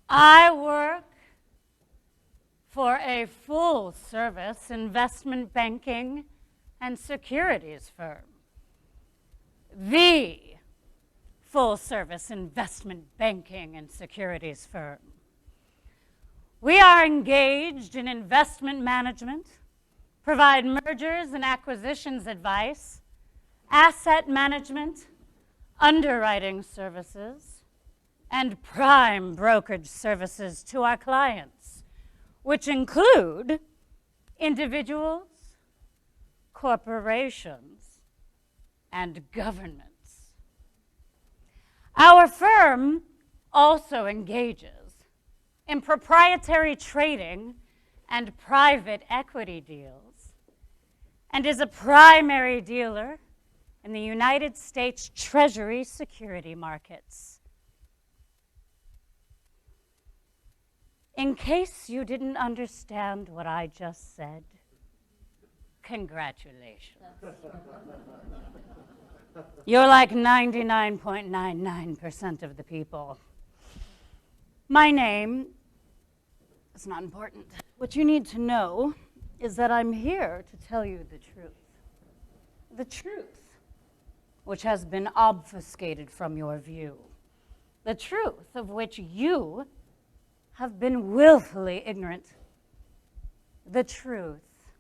I work for a full-service investment banking and securities firm. The full-service investment banking and securities firm. We are engaged in investment management, provide mergers and acquisitions advice, asset management, underwriting services, and prime brokerage services to our clients, which include individuals, corporations, and governments. Our firm also engages in proprietary trading and private equity deals, and is a primary dealer in the United States Treasury security markets. In case you didn't understand what I just said, congratulations. You're like 99.99% of the people. My name is not important. What you need to know is that I'm here to tell you the truth. The truth, which has been obfuscated from your view. The truth of which you have been willfully ignorant. The truth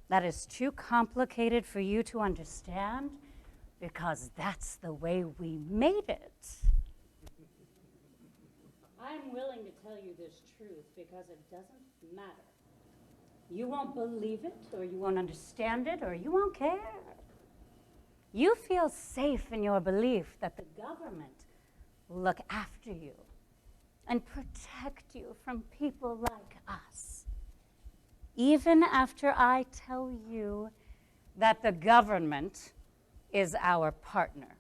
that is too complicated for you to understand because that's the way we made it. I'm willing to tell you this truth because it doesn't matter. You won't believe it, or you won't understand it, or you won't care. You feel safe in your belief that the government will look after you and protect you from people like us, even after I tell you that the government is our partner.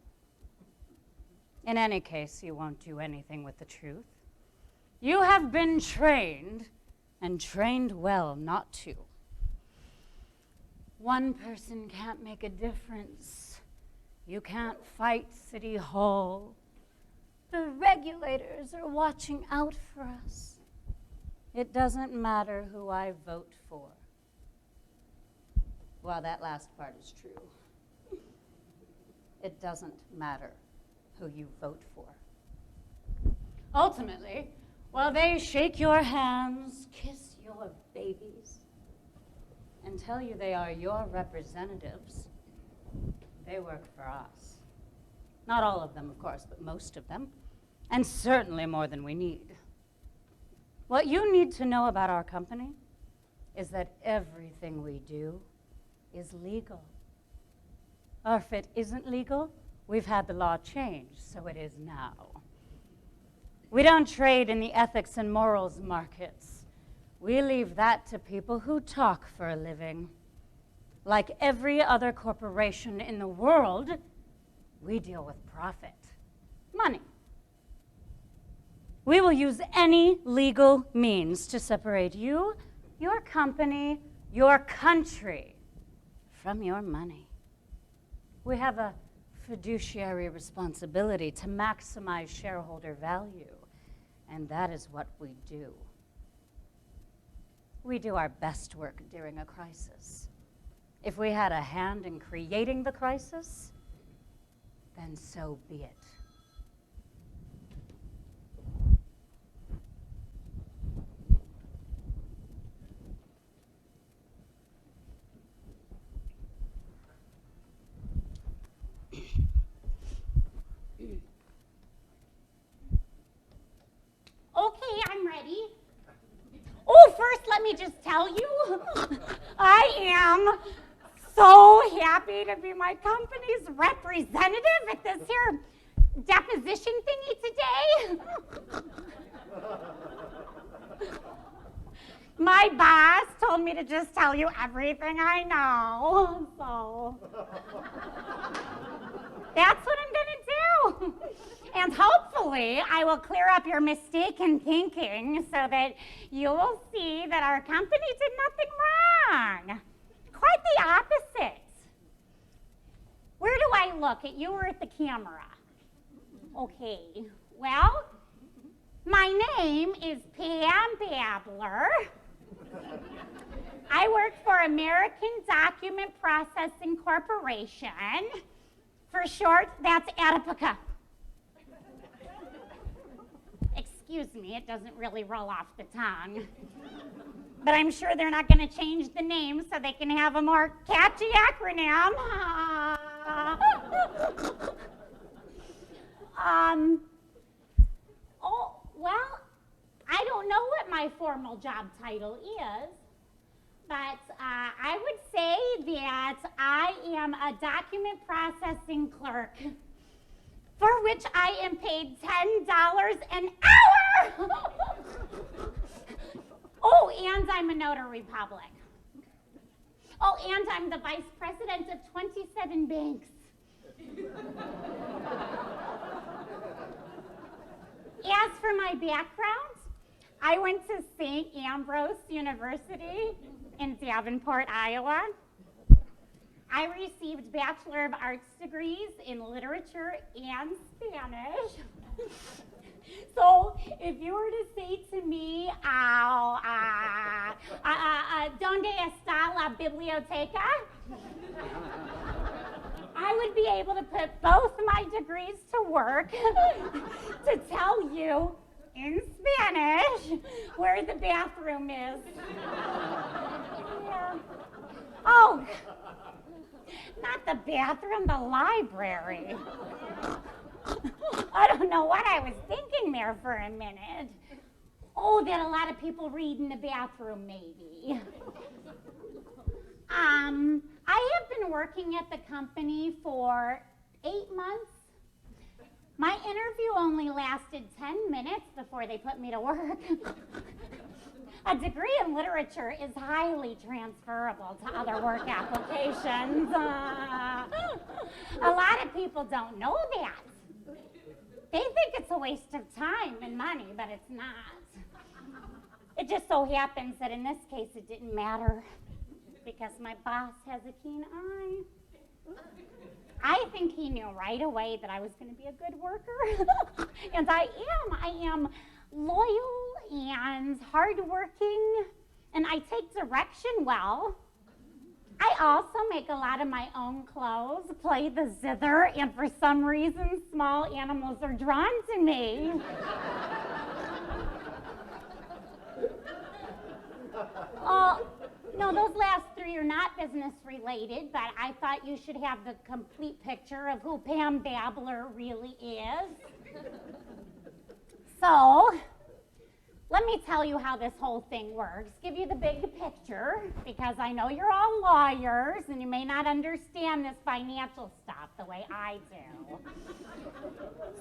In any case, you won't do anything with the truth. You have been trained, and trained well, not to. One person can't make a difference. You can't fight City Hall. The regulators are watching out for us. It doesn't matter who I vote for. Well, that last part is true. It doesn't matter who you vote for. Ultimately, while they shake your hands, kiss your babies, and tell you they are your representatives, they work for us. Not all of them, of course, but most of them, and certainly more than we need. What you need to know about our company is that everything we do is legal. Or if it isn't legal, we've had the law changed, so it is now. We don't trade in the ethics and morals markets. We leave that to people who talk for a living. Like every other corporation in the world, we deal with profit, money. We will use any legal means to separate you, your company, your country from your money. We have a fiduciary responsibility to maximize shareholder value, and that is what we do. We do our best work during a crisis. If we had a hand in creating the crisis, then so be it. Okay, I'm ready. Oh, first let me just tell you, I am so happy to be my company's representative at this here deposition thingy today. My boss told me to just tell you everything I know, so that's what I'm gonna do. And hopefully I will clear up your mistaken thinking so that you will see that our company did nothing wrong. Quite the opposite. Where do I look, at you or at the camera? Okay, well, My name is Pam Babbler. I work for American Document Processing Corporation. For short, that's Adipica. Excuse me, it doesn't really roll off the tongue. But I'm sure they're not going to change the name so they can have a more catchy acronym. Well, I don't know what my formal job title is, but I would say that I am a document processing clerk, for which I am paid $10 an hour. Oh, and I'm a notary public. Oh, and I'm the vice president of 27 banks. As for my background, I went to St. Ambrose University in Davenport, Iowa. I received Bachelor of Arts degrees in literature and Spanish. So if you were to say to me, ¿Dónde está la biblioteca? I would be able to put both my degrees to work to tell you in Spanish where the bathroom is. Yeah. Oh, not the bathroom, the library. I don't know what I was thinking there for a minute. Oh, that a lot of people read in the bathroom, maybe. I have been working at the company for 8 months. My interview only lasted 10 minutes before they put me to work. A degree in literature is highly transferable to other work applications. A lot of people don't know that. They think it's a waste of time and money, but it's not. It just so happens that in this case it didn't matter because my boss has a keen eye. I think he knew right away that I was going to be a good worker. And I am loyal and hardworking, and I take direction well. I also make a lot of my own clothes, play the zither, and for some reason, small animals are drawn to me. No, those last three are not business related, but I thought you should have the complete picture of who Pam Babbler really is. So, let me tell you how this whole thing works. Give you the big picture, because I know you're all lawyers and you may not understand this financial stuff the way I do.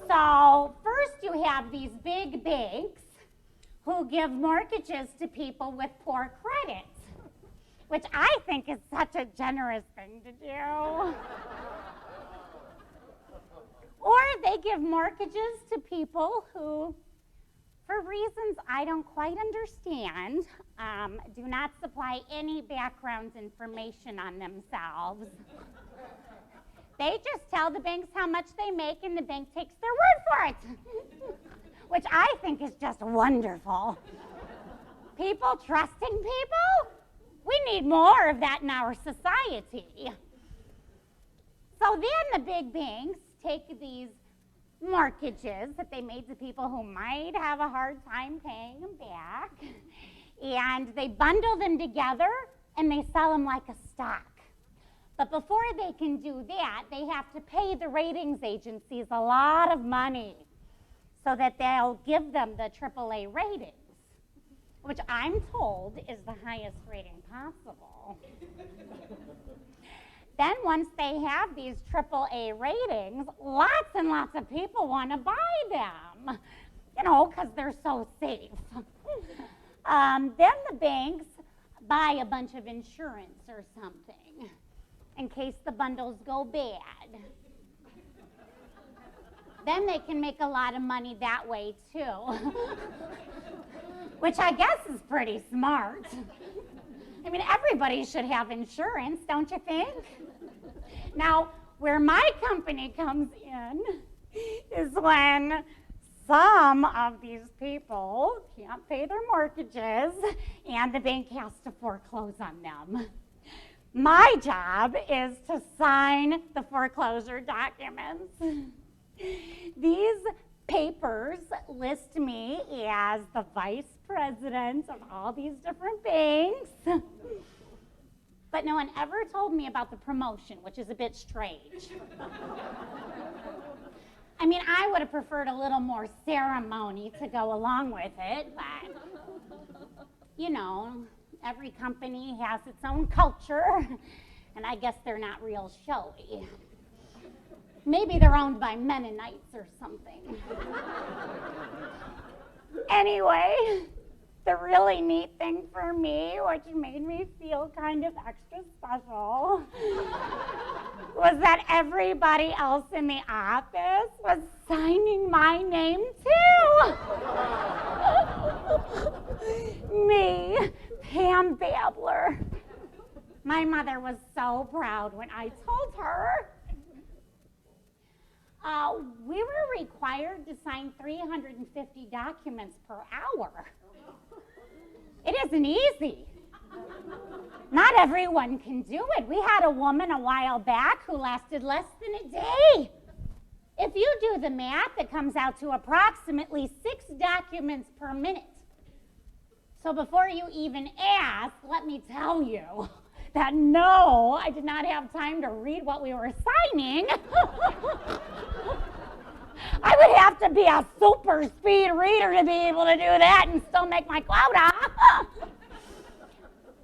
So, first you have these big banks who give mortgages to people with poor credit, which I think is such a generous thing to do. Or they give mortgages to people who, for reasons I don't quite understand, do not supply any background information on themselves. They just tell the banks how much they make and the bank takes their word for it, which I think is just wonderful. People trusting people? We need more of that in our society. So then the big banks take these mortgages that they made to people who might have a hard time paying them back, and they bundle them together and they sell them like a stock. But before they can do that, they have to pay the ratings agencies a lot of money so that they'll give them the AAA ratings, which I'm told is the highest rating possible. Then once they have these AAA ratings, lots and lots of people want to buy them, because they're so safe. Then the banks buy a bunch of insurance or something in case the bundles go bad. Then they can make a lot of money that way too, which I guess is pretty smart. I mean, everybody should have insurance, don't you think? Now, where my company comes in is when some of these people can't pay their mortgages and the bank has to foreclose on them. My job is to sign the foreclosure documents. These papers list me as the vice president of all these different banks. But no one ever told me about the promotion, which is a bit strange. I mean, I would have preferred a little more ceremony to go along with it, but, you know, every company has its own culture, and I guess they're not real showy. Maybe they're owned by Mennonites or something. Anyway, the really neat thing for me, which made me feel kind of extra special, was that everybody else in the office was signing my name too. Me, Pam Babbler. My mother was so proud when I told her. We were required to sign 350 documents per hour. It isn't easy. Not everyone can do it. We had a woman a while back who lasted less than a day. If you do the math, it comes out to approximately 6 documents per minute. So before you even ask, let me tell you that no, I did not have time to read what we were signing. I would have to be a super speed reader to be able to do that and still make my quota.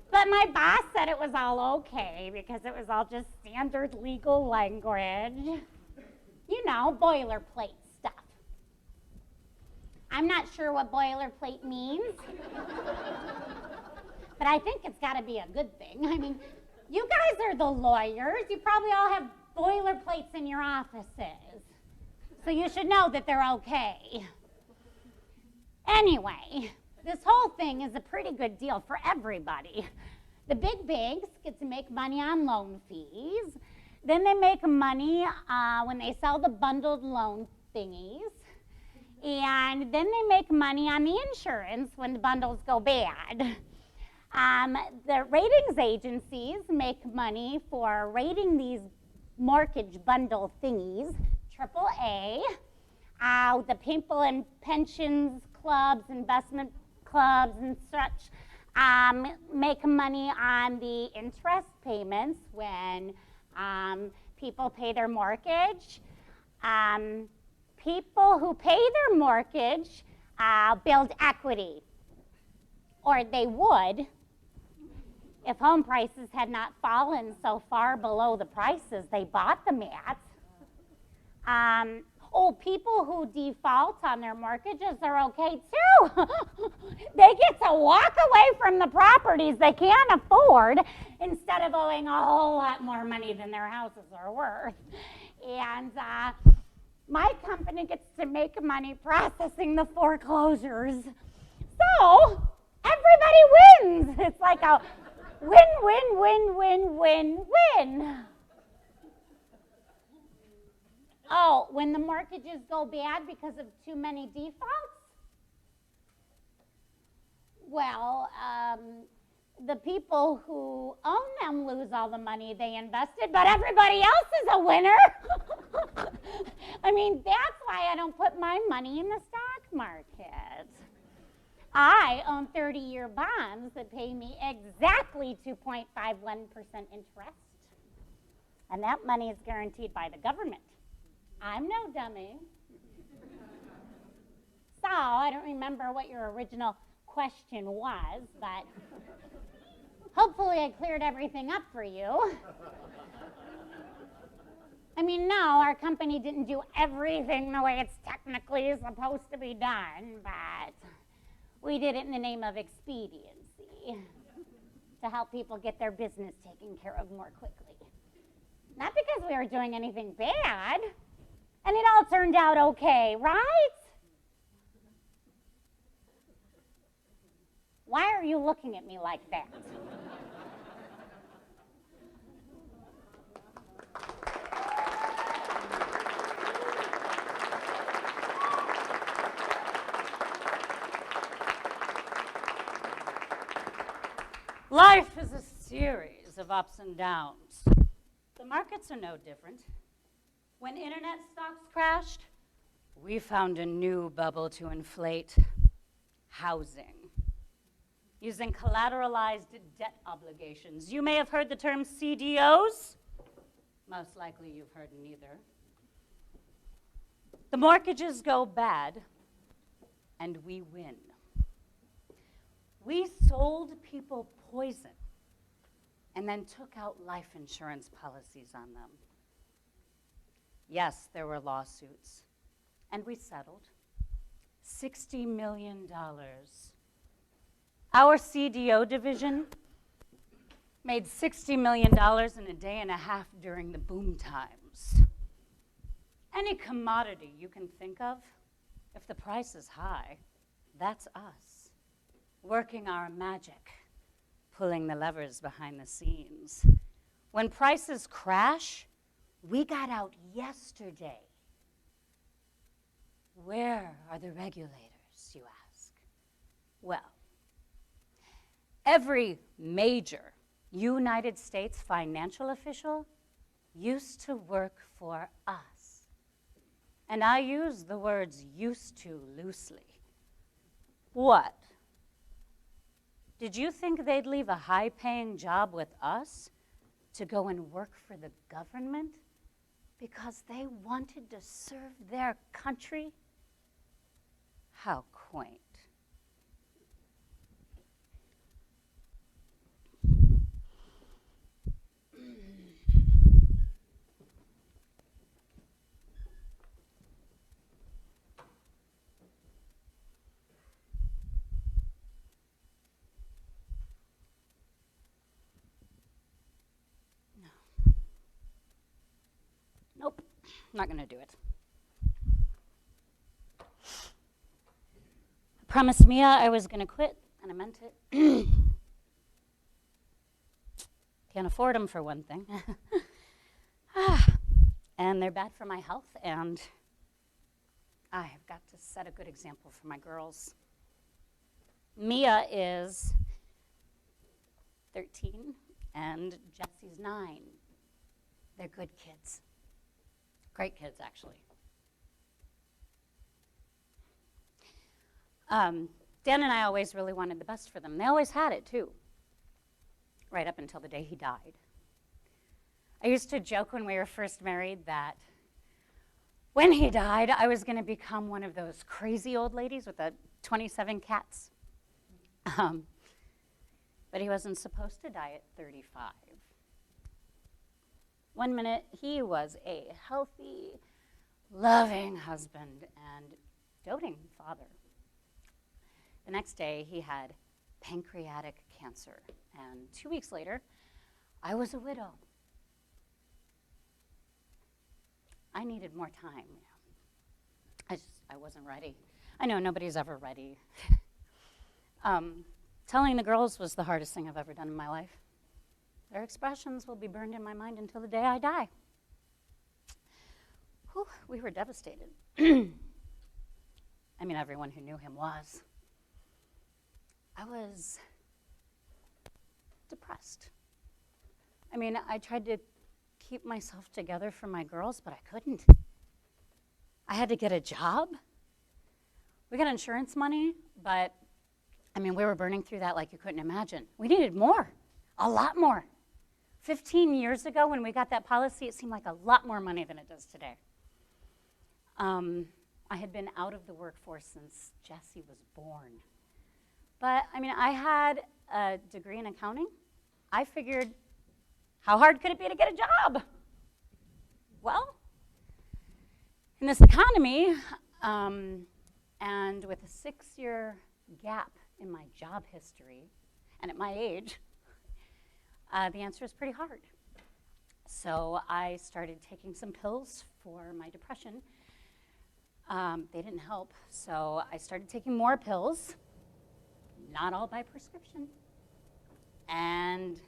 But my boss said it was all okay because it was all just standard legal language. You know, boilerplate stuff. I'm not sure what boilerplate means, but I think it's got to be a good thing. I mean, you guys are the lawyers. You probably all have boilerplates in your offices. So you should know that they're okay. Anyway, this whole thing is a pretty good deal for everybody. The big banks get to make money on loan fees. Then they make money when they sell the bundled loan thingies. And then they make money on the insurance when the bundles go bad. The ratings agencies make money for rating these mortgage bundle thingies, AAA. The people in pensions clubs, investment clubs, and such make money on the interest payments when people pay their mortgage. People who pay their mortgage build equity, or they would if home prices had not fallen so far below the prices they bought them at. People who default on their mortgages are okay too. They get to walk away from the properties they can't afford instead of owing a whole lot more money than their houses are worth. And my company gets to make money processing the foreclosures. So everybody wins. It's like a win, win, win, win, win, win. Oh, when the mortgages go bad because of too many defaults? Well, the people who own them lose all the money they invested, but everybody else is a winner. I mean, that's why I don't put my money in the stock market. I own 30-year bonds that pay me exactly 2.51% interest. And that money is guaranteed by the government. I'm no dummy. So, I don't remember what your original question was, but hopefully I cleared everything up for you. I mean, no, our company didn't do everything the way it's technically supposed to be done, but we did it in the name of expediency to help people get their business taken care of more quickly. Not because we were doing anything bad. And it all turned out okay, right? Why are you looking at me like that? Life is a series of ups and downs. The markets are no different. When internet stocks crashed, we found a new bubble to inflate: housing. Using collateralized debt obligations. You may have heard the term CDOs. Most likely you've heard neither. The mortgages go bad, and we win. We sold people poison and then took out life insurance policies on them. Yes, there were lawsuits, and we settled. $60 million. Our CDO division made $60 million in a day and a half during the boom times. Any commodity you can think of, if the price is high, that's us, working our magic, pulling the levers behind the scenes. When prices crash, we got out yesterday. Where are the regulators, you ask? Well, every major United States financial official used to work for us. And I use the words used to loosely. What? Did you think they'd leave a high-paying job with us to go and work for the government because they wanted to serve their country? How quaint. Nope, I'm not going to do it. I promised Mia I was going to quit, and I meant it. Can't afford them, for one thing. And they're bad for my health, and I have got to set a good example for my girls. Mia is 13, and Jesse's 9. They're good kids. Great kids, actually. Dan and I always really wanted the best for them. They always had it, too, right up until the day he died. I used to joke when we were first married that when he died, I was going to become one of those crazy old ladies with the 27 cats. But he wasn't supposed to die at 35. One minute, he was a healthy, loving husband and doting father. The next day, he had pancreatic cancer. And 2 weeks later, I was a widow. I needed more time. I wasn't ready. I know nobody's ever ready. Telling the girls was the hardest thing I've ever done in my life. Their expressions will be burned in my mind until the day I die. Whew, we were devastated. I mean, everyone who knew him was. I was depressed. I mean, I tried to keep myself together for my girls, but I couldn't. I had to get a job. We got insurance money, but I mean, we were burning through that like you couldn't imagine. We needed more, a lot more. 15 years ago when we got that policy, it seemed like a lot more money than it does today. I had been out of the workforce since Jesse was born. But, I mean, I had a degree in accounting. I figured, how hard could it be to get a job? Well, in this economy, and with a 6-year gap in my job history, and at my age, the answer is pretty hard. So I started taking some pills for my depression. They didn't help, so I started taking more pills, not all by prescription. And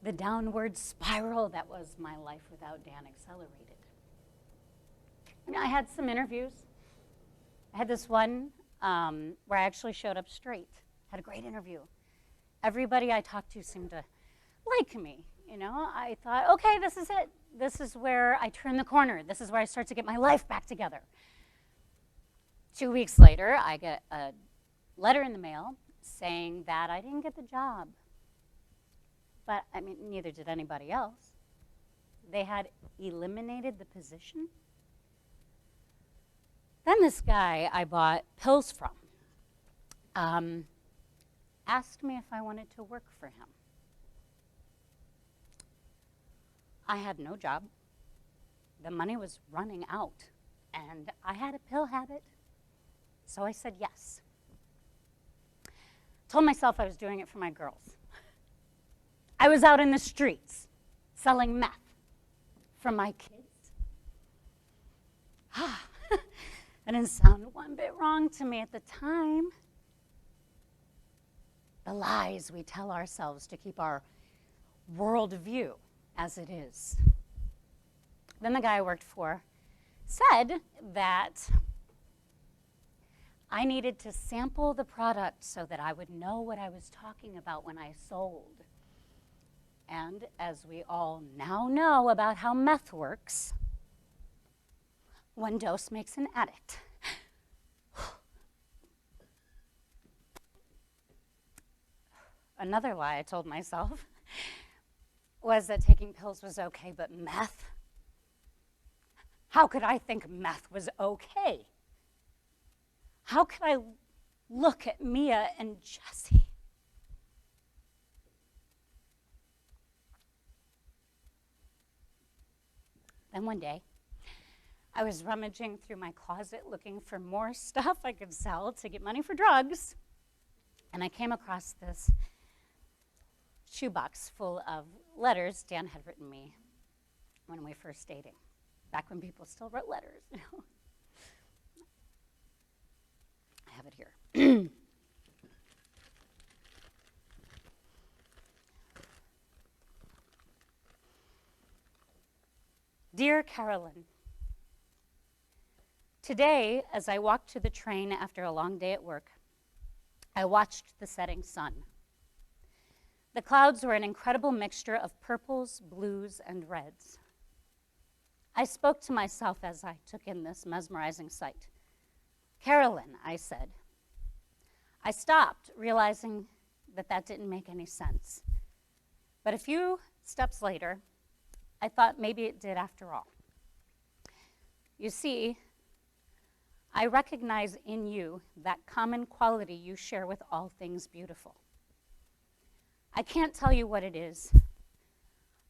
the downward spiral that was my life without Dan accelerated. I mean, I had some interviews. I had this one where I actually showed up straight, had a great interview. everybody I talked to seemed to like me. I thought, okay, this is it. This is where I turn the corner. This is where I start to get my life back together. 2 weeks later, I get a letter in the mail saying that I didn't get the job. But, neither did anybody else. They had eliminated the position. Then this guy I bought pills from asked me if I wanted to work for him. I had no job. The money was running out, and I had a pill habit, so I said yes. Told myself I was doing it for my girls. I was out in the streets selling meth for my kids. That didn't sound one bit wrong to me at the time. The lies we tell ourselves to keep our worldview as it is. Then the guy I worked for said that I needed to sample the product so that I would know what I was talking about when I sold. And as we all now know about how meth works, one dose makes an addict. Another lie I told myself was that taking pills was okay, but meth? How could I think meth was okay? How could I look at Mia and Jesse? Then one day, I was rummaging through my closet looking for more stuff I could sell to get money for drugs, and I came across this shoebox full of letters Dan had written me when we first dated, back when people still wrote letters. I have it here. Dear Carolyn, today, as I walked to the train after a long day at work, I watched the setting sun. The clouds were an incredible mixture of purples, blues, and reds. I spoke to myself as I took in this mesmerizing sight. Carolyn, I said. I stopped, realizing that didn't make any sense. But a few steps later, I thought maybe it did after all. You see, I recognize in you that common quality you share with all things beautiful. I can't tell you what it is,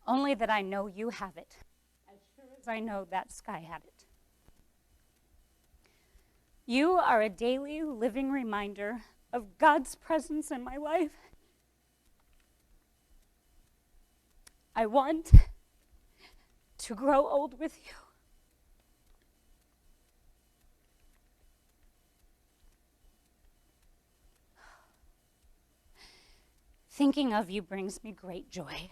only that I know you have it, as sure as I know that sky had it. You are a daily living reminder of God's presence in my life. I want to grow old with you. Thinking of you brings me great joy.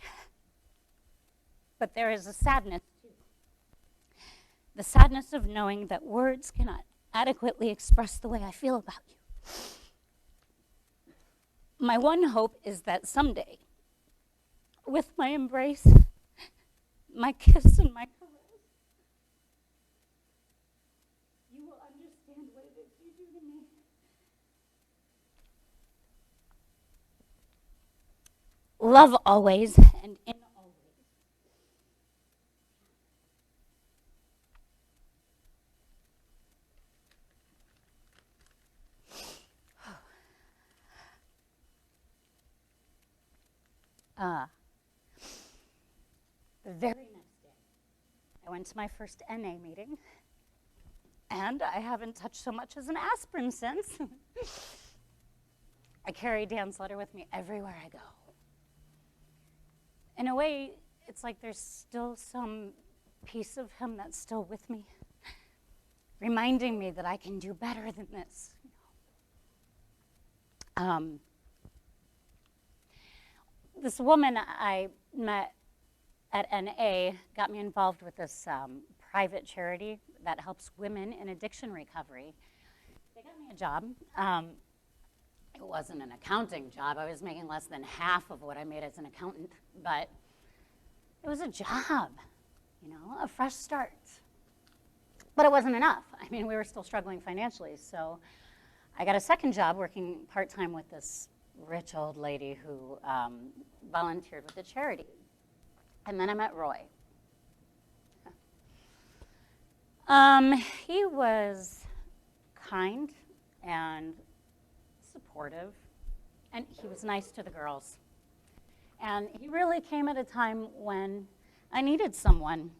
But there is a sadness too. The sadness of knowing that words cannot adequately express the way I feel about you. My one hope is that someday, with my embrace, my kiss, and my caress, you will understand what it is you do to me. Love always and in always. The very next day, I went to my first NA meeting, and I haven't touched so much as an aspirin since. I carry Dan's letter with me everywhere I go. In a way, it's like there's still some piece of him that's still with me, reminding me that I can do better than this. This woman I met at NA got me involved with this private charity that helps women in addiction recovery. They got me a job, It wasn't an accounting job. I was making less than half of what I made as an accountant, but it was a job, a fresh start. But it wasn't enough. I mean, we were still struggling financially, so I got a second job working part-time with this rich old lady who volunteered with a charity. And then I met Roy. He was kind and supportive, and he was nice to the girls. And he really came at a time when I needed someone.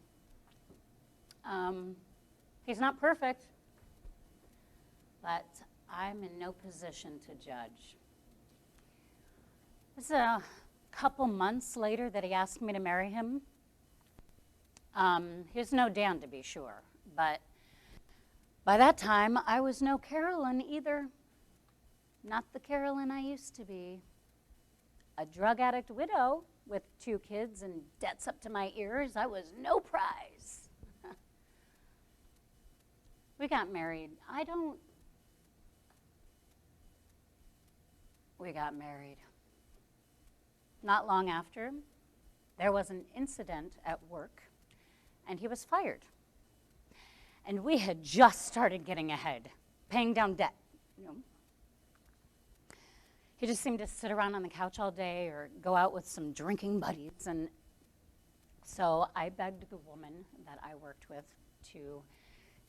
He's not perfect, but I'm in no position to judge. It was a couple months later that he asked me to marry him. He was no Dan, to be sure, but by that time, I was no Carolyn either. Not the Carolyn I used to be. A drug addict widow with 2 kids and debts up to my ears. I was no prize. We got married. We got married. Not long after, there was an incident at work, and he was fired. And we had just started getting ahead, paying down debt. He just seemed to sit around on the couch all day or go out with some drinking buddies. And so I begged the woman that I worked with to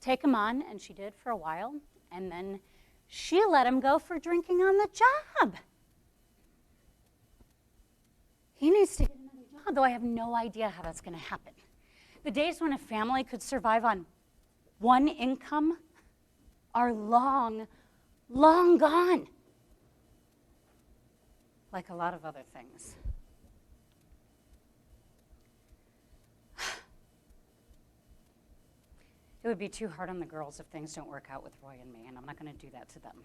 take him on, and she did for a while. And then she let him go for drinking on the job. He needs to get another job, though I have no idea how that's going to happen. The days when a family could survive on one income are long, long gone. Like a lot of other things. It would be too hard on the girls if things don't work out with Roy and me, and I'm not going to do that to them.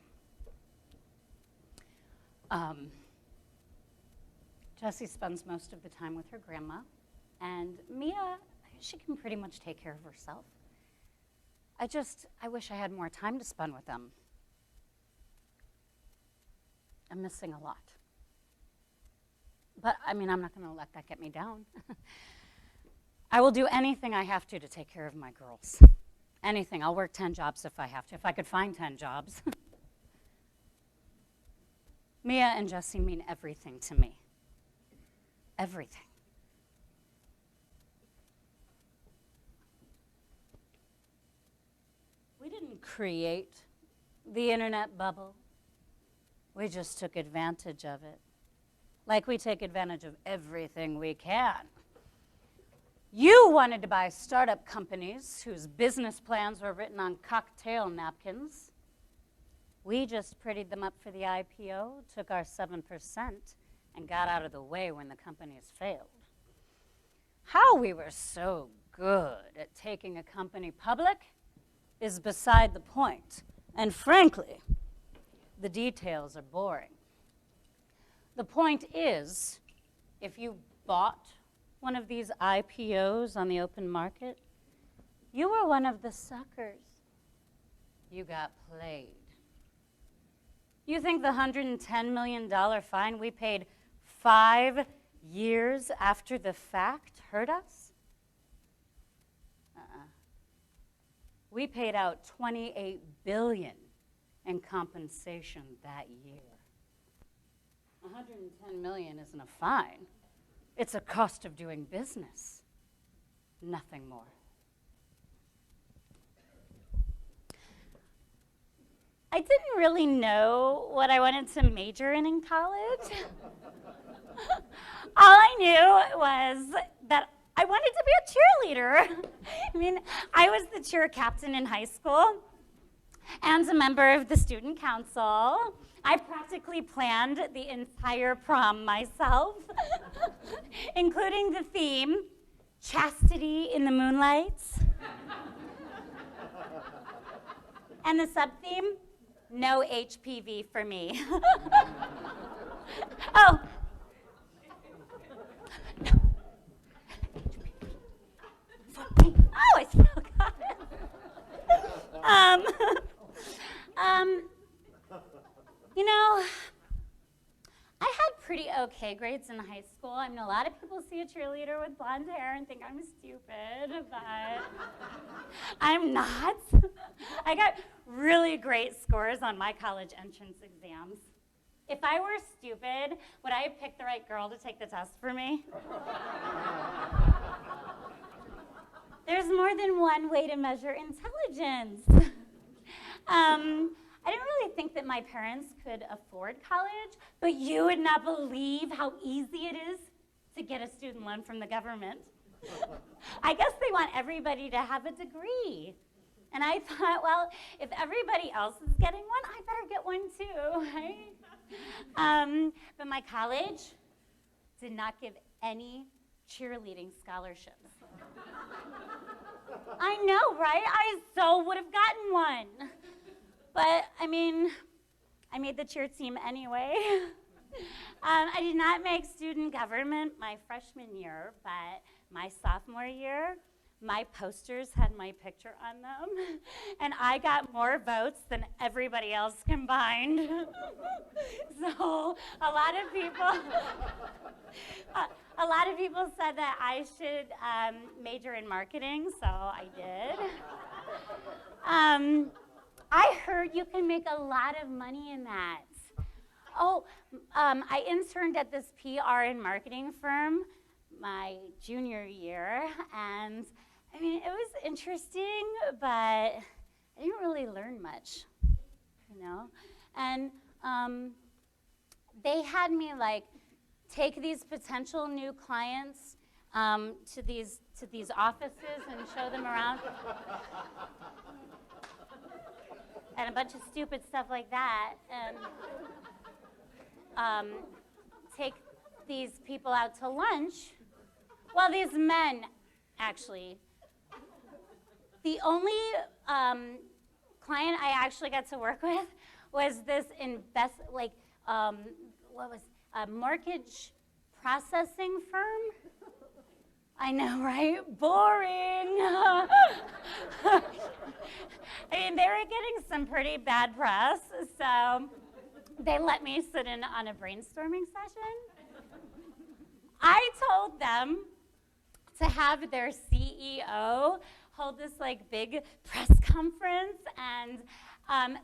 Jessie spends most of the time with her grandma, and Mia, she can pretty much take care of herself. I wish I had more time to spend with them. I'm missing a lot. But, I'm not going to let that get me down. I will do anything I have to take care of my girls. Anything. I'll work 10 jobs if I have to, if I could find 10 jobs. Mia and Jessie mean everything to me. Everything. We didn't create the internet bubble. We just took advantage of it. Like we take advantage of everything we can. You wanted to buy startup companies whose business plans were written on cocktail napkins. We just prettied them up for the IPO, took our 7%, and got out of the way when the companies failed. How we were so good at taking a company public is beside the point. And frankly, the details are boring. The point is, if you bought one of these IPOs on the open market, you were one of the suckers. You got played. You think the $110 million fine we paid 5 years after the fact hurt us? We paid out $28 billion in compensation that year. $110 million isn't a fine. It's a cost of doing business. Nothing more. I didn't really know what I wanted to major in college. All I knew was that I wanted to be a cheerleader. I was the cheer captain in high school and a member of the student council. I practically planned the entire prom myself, including the theme, Chastity in the Moonlight. And the sub-theme, No HPV for me. Oh. No. For me. Oh, I still got it. okay grades in high school. I mean, a lot of people see a cheerleader with blonde hair and think I'm stupid, but I'm not. I got really great scores on my college entrance exams. If I were stupid, would I have picked the right girl to take the test for me? There's more than one way to measure intelligence. I didn't really think that my parents could afford college, but you would not believe how easy it is to get a student loan from the government. I guess they want everybody to have a degree. And I thought, well, if everybody else is getting one, I better get one too, right? But my college did not give any cheerleading scholarships. I know, right? I so would have gotten one. But, I mean, I made the cheer team anyway. I did not make student government my freshman year, but my sophomore year, my posters had my picture on them, and I got more votes than everybody else combined. So a lot of people said that I should major in marketing, so I did. I heard you can make a lot of money in that. Oh, I interned at this PR and marketing firm my junior year, and I mean, it was interesting, but I didn't really learn much, you know? And they had me like take these potential new clients to these offices and show them around. And a bunch of stupid stuff like that, and take these people out to lunch. Well, these men, actually. The only client I actually got to work with was this mortgage processing firm. I know, right? Boring. I mean, they were getting some pretty bad press, so they let me sit in on a brainstorming session. I told them to have their CEO hold this like big press conference and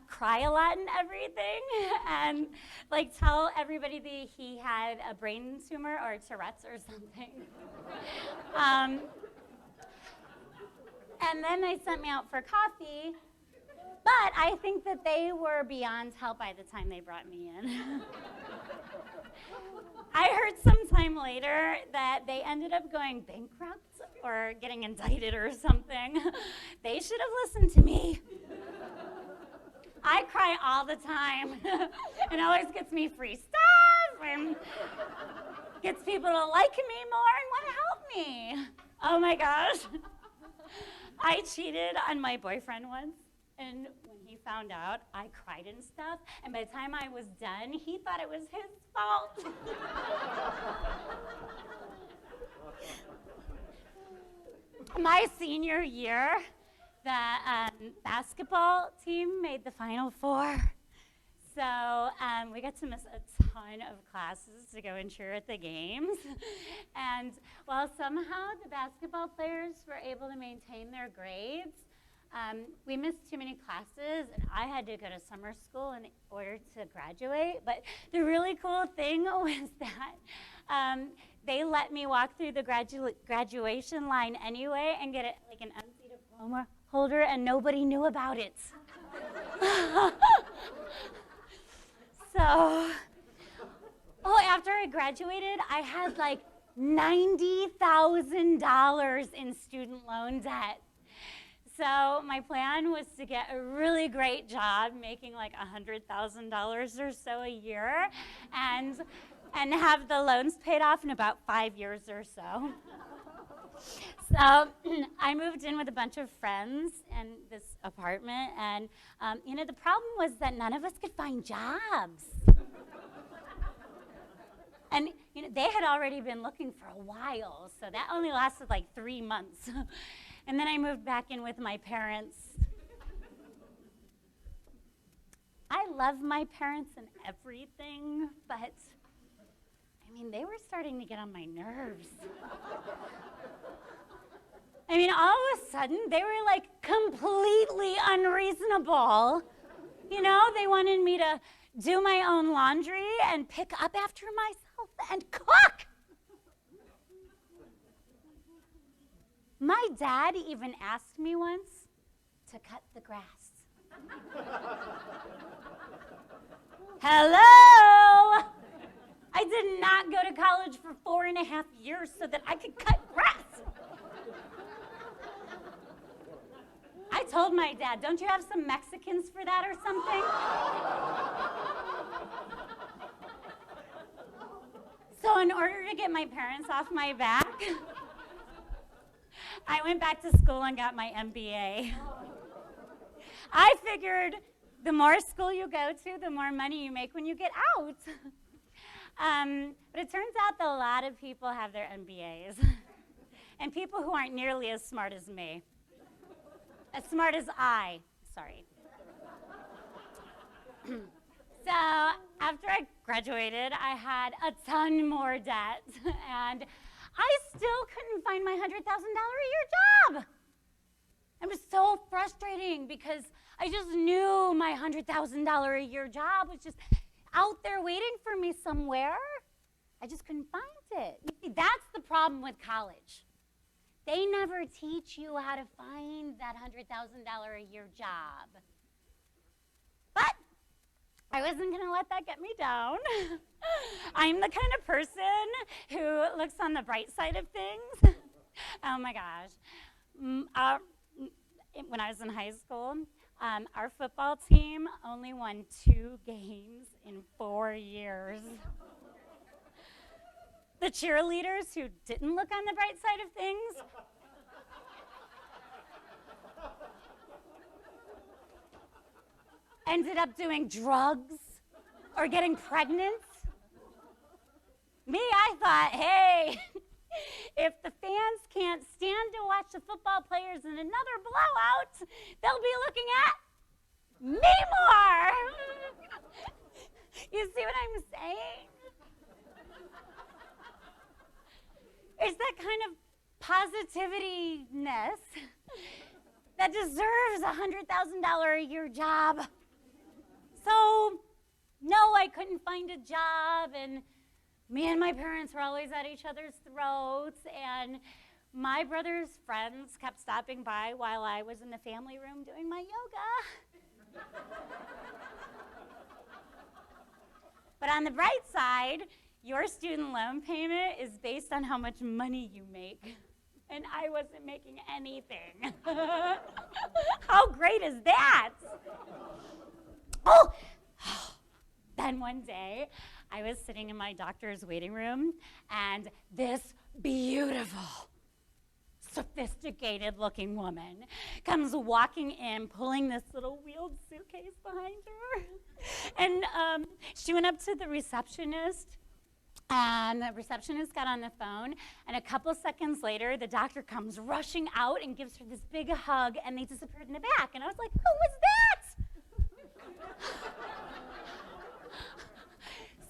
cry a lot and everything, and like tell everybody that he had a brain tumor or Tourette's or something. And then they sent me out for coffee, but I think that they were beyond help by the time they brought me in. I heard sometime later that they ended up going bankrupt or getting indicted or something. They should have listened to me. I cry all the time, and always gets me free stuff and gets people to like me more and want to help me. Oh my gosh. I cheated on my boyfriend once, and when he found out, I cried and stuff, and by the time I was done, he thought it was his fault. My senior year, the basketball team made the Final Four. So we got to miss a ton of classes to go and cheer at the games. And while somehow the basketball players were able to maintain their grades, we missed too many classes, and I had to go to summer school in order to graduate. But the really cool thing was that they let me walk through the graduation line anyway and get like an empty diploma holder, and nobody knew about it. So, after I graduated, I had like $90,000 in student loan debt. So my plan was to get a really great job, making like $100,000 or so a year, and have the loans paid off in about 5 years or so. So I moved in with a bunch of friends in this apartment, and the problem was that none of us could find jobs. And they had already been looking for a while, so that only lasted like 3 months. And then I moved back in with my parents. I love my parents and everything, but they were starting to get on my nerves. All of a sudden, they were like completely unreasonable. They wanted me to do my own laundry and pick up after myself and cook. My dad even asked me once to cut the grass. Hello! I did not go to college for 4.5 years so that I could cut grass. I told my dad, don't you have some Mexicans for that or something? So in order to get my parents off my back, I went back to school and got my MBA. I figured the more school you go to, the more money you make when you get out. But it turns out that a lot of people have their MBAs. And people who aren't nearly as smart as me. As smart as I, sorry. So after I graduated, I had a ton more debt. And I still couldn't find my $100,000 a year job. It was so frustrating because I just knew my $100,000 a year job was just out there waiting for me somewhere. I just couldn't find it. You see, that's the problem with college. They never teach you how to find that $100,000 a year job. But I wasn't going to let that get me down. I'm the kind of person who looks on the bright side of things. Oh my gosh. When I was in high school, our football team only won 2 games in 4 years. The cheerleaders who didn't look on the bright side of things ended up doing drugs or getting pregnant. Me, I thought, hey, if the fans can't stand to watch the football players in another blowout, they'll be looking at me more. You see what I'm saying? It's that kind of positivity-ness that deserves a $100,000 a year job. So, no, I couldn't find a job, and me and my parents were always at each other's throats, and my brother's friends kept stopping by while I was in the family room doing my yoga. But on the bright side, your student loan payment is based on how much money you make. And I wasn't making anything. How great is that? Oh! Then one day, I was sitting in my doctor's waiting room, and this beautiful, sophisticated-looking woman comes walking in, pulling this little wheeled suitcase behind her. And she went up to the receptionist, and the receptionist got on the phone, and a couple seconds later, the doctor comes rushing out and gives her this big hug, and they disappeared in the back. And I was like, who was that?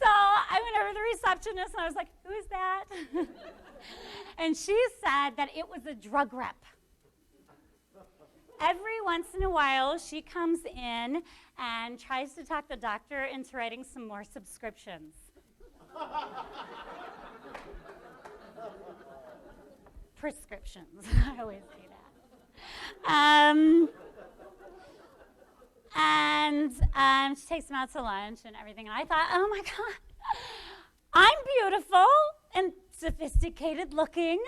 So I went over to the receptionist, and I was like, who is that? And she said that it was a drug rep. Every once in a while, she comes in and tries to talk the doctor into writing some more subscriptions. Prescriptions. I always do that. And she takes him out to lunch and everything. And I thought, oh my God, I'm beautiful and sophisticated looking.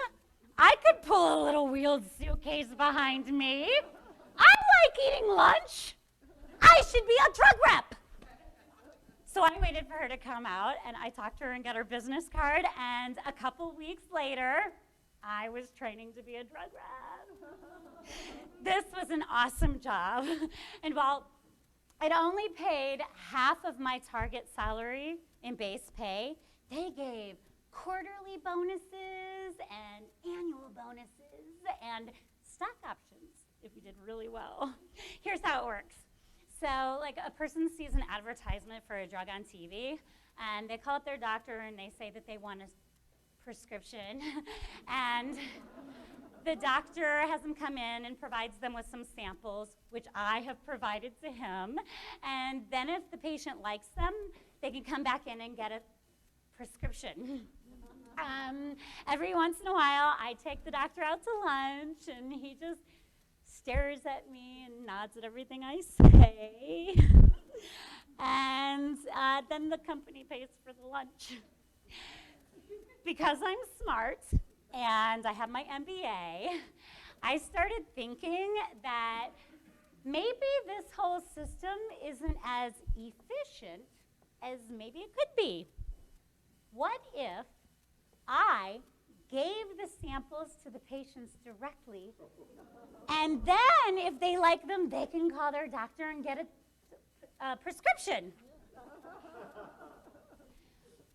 I could pull a little wheeled suitcase behind me. I like eating lunch. I should be a drug rep. So I waited for her to come out, and I talked to her and got her business card, and a couple weeks later, I was training to be a drug rep. This was an awesome job. And while it only paid half of my target salary in base pay, they gave quarterly bonuses and annual bonuses and stock options if you did really well. Here's how it works. So like a person sees an advertisement for a drug on TV, and they call up their doctor and they say that they want a prescription, and the doctor has them come in and provides them with some samples, which I have provided to him, and then if the patient likes them, they can come back in and get a prescription. Every once in a while, I take the doctor out to lunch, and he just stares at me and nods at everything I say. And then the company pays for the lunch. Because I'm smart and I have my MBA, I started thinking that maybe this whole system isn't as efficient as maybe it could be. What if I gave the samples to the patients directly, and then if they like them, they can call their doctor and get a prescription?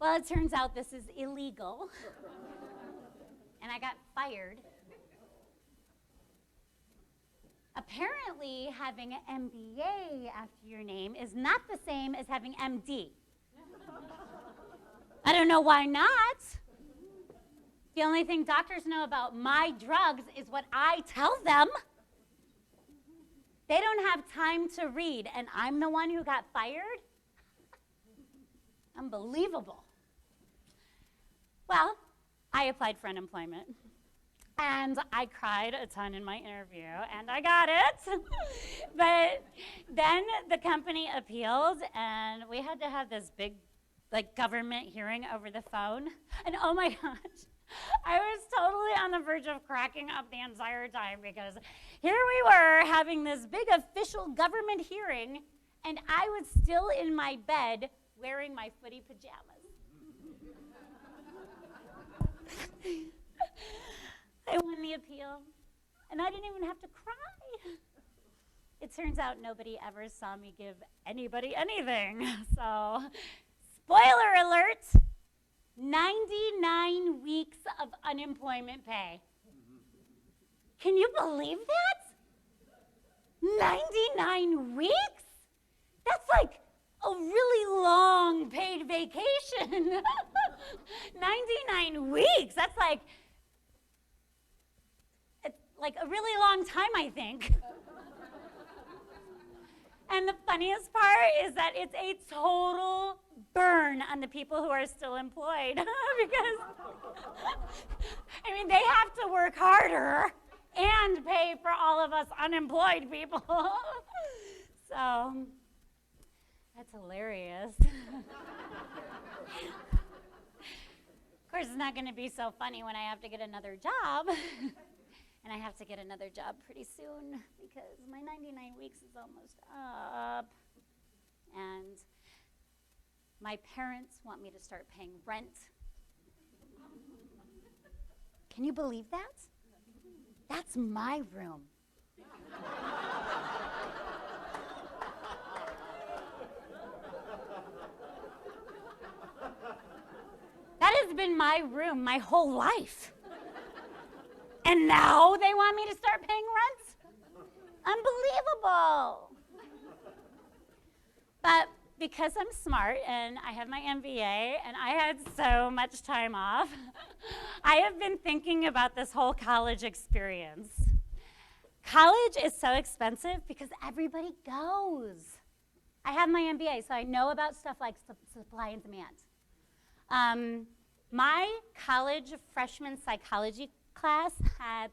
Well, it turns out this is illegal, and I got fired. Apparently, having an MBA after your name is not the same as having MD. I don't know why not. The only thing doctors know about my drugs is what I tell them. They don't have time to read, and I'm the one who got fired? Unbelievable. Well, I applied for unemployment, and I cried a ton in my interview, and I got it. But then the company appealed, and we had to have this big government hearing over the phone. And oh my gosh, I was totally on the verge of cracking up the entire time, because here we were having this big official government hearing, and I was still in my bed wearing my footy pajamas. I won the appeal, and I didn't even have to cry. It turns out nobody ever saw me give anybody anything. So, spoiler alert, 99 weeks of unemployment pay. Can you believe that? 99 weeks? That's like a really long paid vacation. 99 weeks, that's like a really long time, I think. And the funniest part is that it's a total burn on the people who are still employed. Because, I mean, they have to work harder and pay for all of us unemployed people. So, that's hilarious. Of course, it's not going to be so funny when I have to get another job. And I have to get another job pretty soon because my 99 weeks is almost up. And my parents want me to start paying rent. Can you believe that? That's my room. That has been my room my whole life. And now they want me to start paying rent? Unbelievable. But because I'm smart and I have my MBA and I had so much time off, I have been thinking about this whole college experience. College is so expensive because everybody goes. I have my MBA, so I know about stuff like supply and demand. My college freshman psychology class had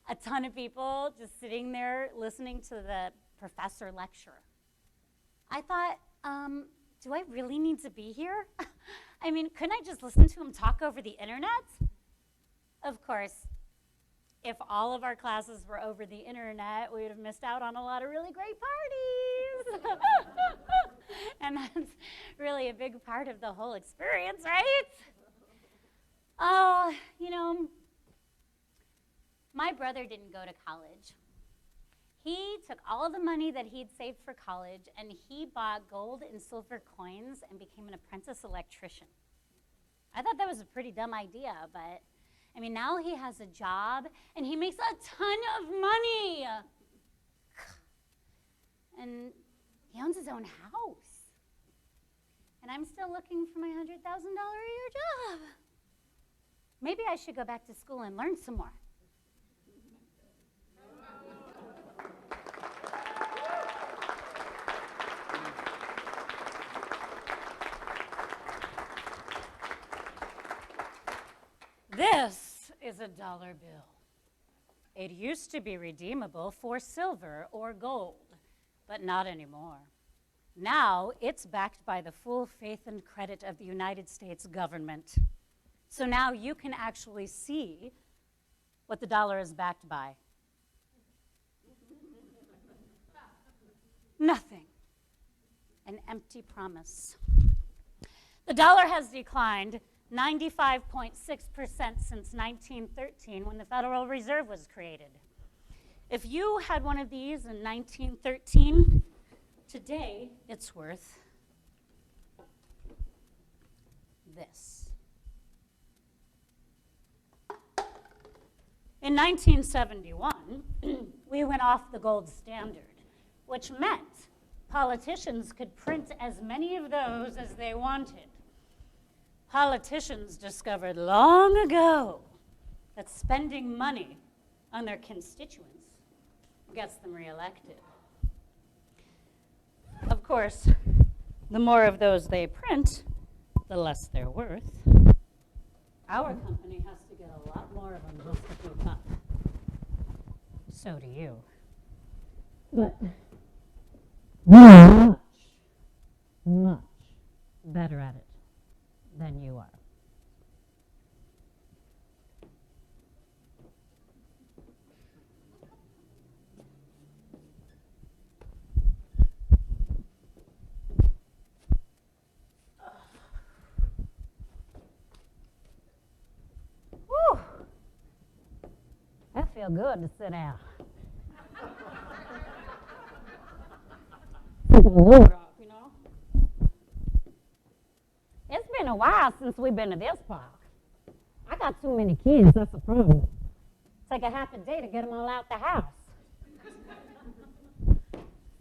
a ton of people just sitting there listening to the professor lecture. I thought, do I really need to be here? I mean, couldn't I just listen to him talk over the internet? Of course, if all of our classes were over the internet, we would have missed out on a lot of really great parties. And that's really a big part of the whole experience, right? Oh, my brother didn't go to college. He took all the money that he'd saved for college and he bought gold and silver coins and became an apprentice electrician. I thought that was a pretty dumb idea, but I mean, now he has a job and he makes a ton of money. And he owns his own house. And I'm still looking for my $100,000 a year job. Maybe I should go back to school and learn some more. This is a dollar bill. It used to be redeemable for silver or gold, but not anymore. Now it's backed by the full faith and credit of the United States government. So now you can actually see what the dollar is backed by. Nothing. An empty promise. The dollar has declined 95.6% since 1913 when the Federal Reserve was created. If you had one of these in 1913, today it's worth this. In 1971, we went off the gold standard, which meant politicians could print as many of those as they wanted. Politicians discovered long ago that spending money on their constituents gets them reelected. Of course, the more of those they print, the less they're worth. Our company has to get a lot more of them just to keep up. So do you. But we're much better at it than you are. Whew. That feels good to sit down. Take the load off, you know. It's been a while since we've been to this park. I got too many kids, that's the problem. Take a half a day to get them all out the house.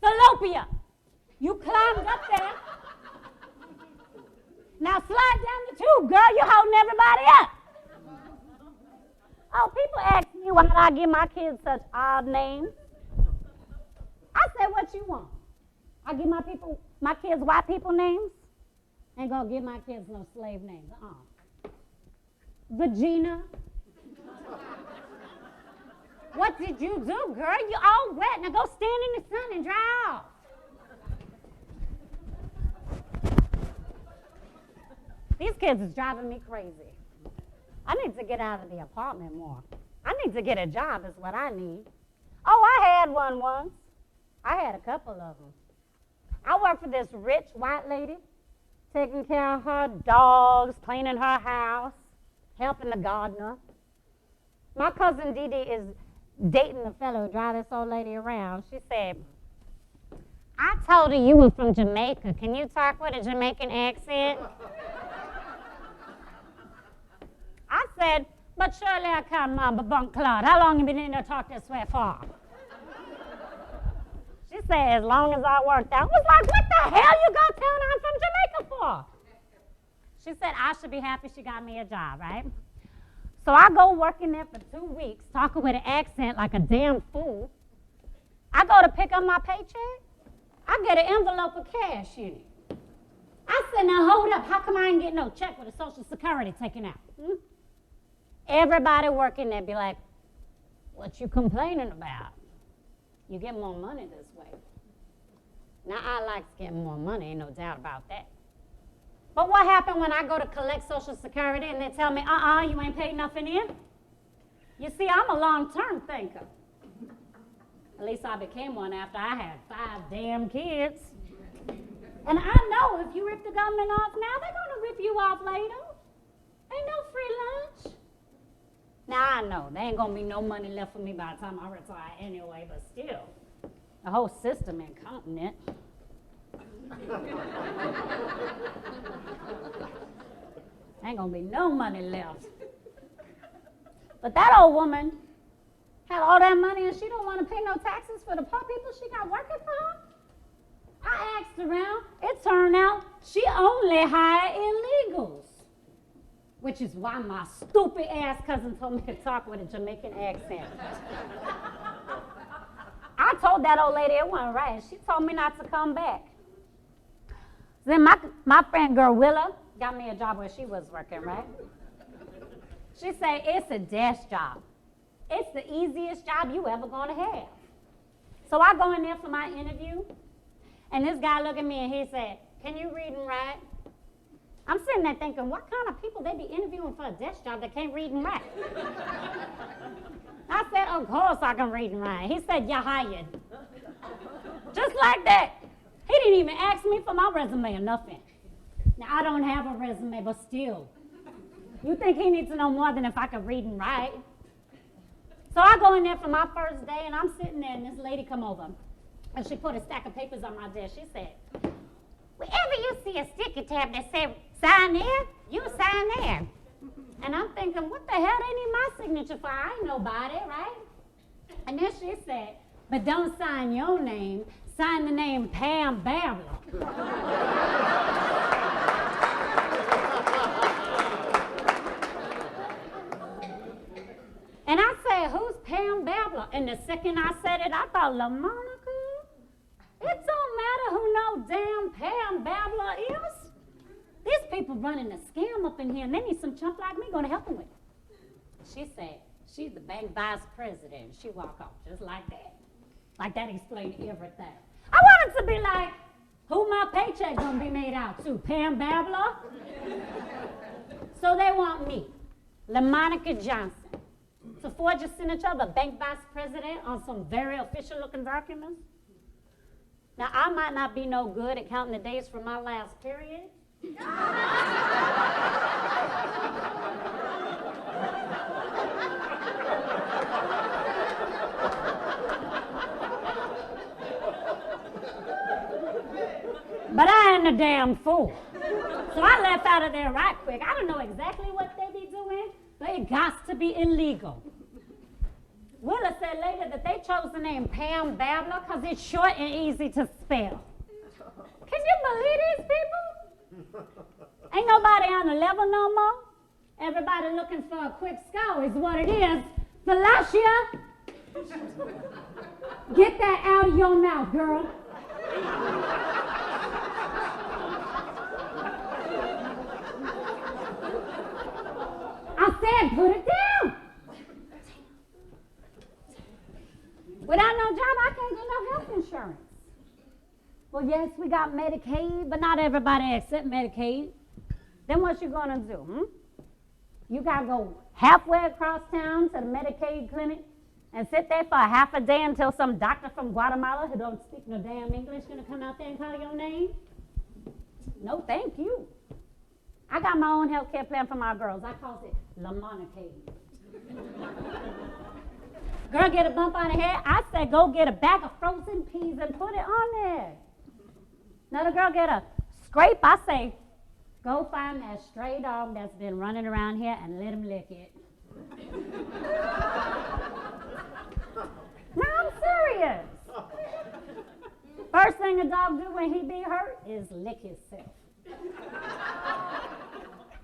Fallopia, you climbed up there. Now slide down the tube, girl, you're holding everybody up. Oh, people ask me why I give my kids such odd names. I say, what you want? I give my kids white people names? Ain't gonna give my kids no slave names. Vagina. What did you do, girl? You all wet. Now go stand in the sun and dry off. These kids is driving me crazy. I need to get out of the apartment more. I need to get a job is what I need. Oh, I had one once. I had a couple of them. I worked for this rich white lady, taking care of her dogs, cleaning her house, helping the gardener. My cousin Dee Dee is dating the fellow who drive this old lady around. She said, I told her you were from Jamaica. Can you talk with a Jamaican accent? I said, but surely I can't, Mama Bunk Claude. How long have you been in there talk this way for? She said, as long as I worked out. I was like, what the hell you go telling I'm from Jamaica for? She said, I should be happy she got me a job, right? So I go working there for 2 weeks, talking with an accent like a damn fool. I go to pick up my paycheck. I get an envelope of cash in it. I said, now hold up. How come I ain't getting no check with the Social Security taken out? Everybody working there be like, what you complaining about? You get more money this way. Now, I like getting more money, ain't no doubt about that. But what happened when I go to collect Social Security and they tell me, you ain't paid nothing in? You see, I'm a long-term thinker. At least I became one after I had 5 damn kids. And I know if you rip the government off now, they're going to rip you off later. Ain't no free lunch. Now, I know there ain't going to be no money left for me by the time I retire anyway, but still, the whole system incompetent. Ain't going to be no money left. But that old woman had all that money and she don't want to pay no taxes for the poor people she got working for her? I asked around. It turned out she only hired illegals. Which is why my stupid ass cousin told me to talk with a Jamaican accent. I told that old lady it wasn't right. She told me not to come back. Then my friend girl Willa got me a job where she was working, right? She said, it's a desk job. It's the easiest job you ever gonna have. So I go in there for my interview, and this guy looked at me and he said, can you read and write? I'm sitting there thinking, what kind of people they be interviewing for a desk job that can't read and write? I said, of course I can read and write. He said, you're hired. Just like that. He didn't even ask me for my resume or nothing. Now, I don't have a resume, but still. You think he needs to know more than if I can read and write? So I go in there for my first day, and I'm sitting there, and this lady come over, and she put a stack of papers on my desk. She said, wherever you see a sticky tab that says sign there, you sign there. And I'm thinking, what the hell they need my signature for? I ain't nobody, right? And then she said, but don't sign your name, sign the name Pam Babbler. And I said, who's Pam Babbler? And the second I said it, I thought, LaMonica? It don't matter who no damn Pam Babbler is. These people running a scam up in here, and they need some chump like me going to help them with it. She said, she's the bank vice president. She walked off just like that. Like that explained everything. I wanted to be like, who my paycheck going to be made out to? Pam Babbler? So they want me, LaMonica Johnson, to forge a signature of a bank vice president on some very official looking documents. Now, I might not be no good at counting the days from my last period. But I ain't a damn fool. So I left out of there right quick. I don't know exactly what they be doing, but it got to be illegal. Willa said later that they chose the name Pam Babbler because it's short and easy to spell. Can you believe these people? Ain't nobody on the level no more. Everybody looking for a quick score is what it is. Felicia, get that out of your mouth, girl. I said put it down. Without no job, I can't get no health insurance. Well, yes, we got Medicaid, but not everybody accepts Medicaid. Then what you gonna do, You gotta go halfway across town to the Medicaid clinic and sit there for a half a day until some doctor from Guatemala who don't speak no damn English gonna come out there and call your name? No, thank you. I got my own health care plan for my girls. I call it LaMonicaid. Girl get a bump on her head, I said go get a bag of frozen peas and put it on there. Another girl get a scrape, I say go find that stray dog that's been running around here and let him lick it. No, I'm serious. First thing a dog do when he be hurt is lick himself.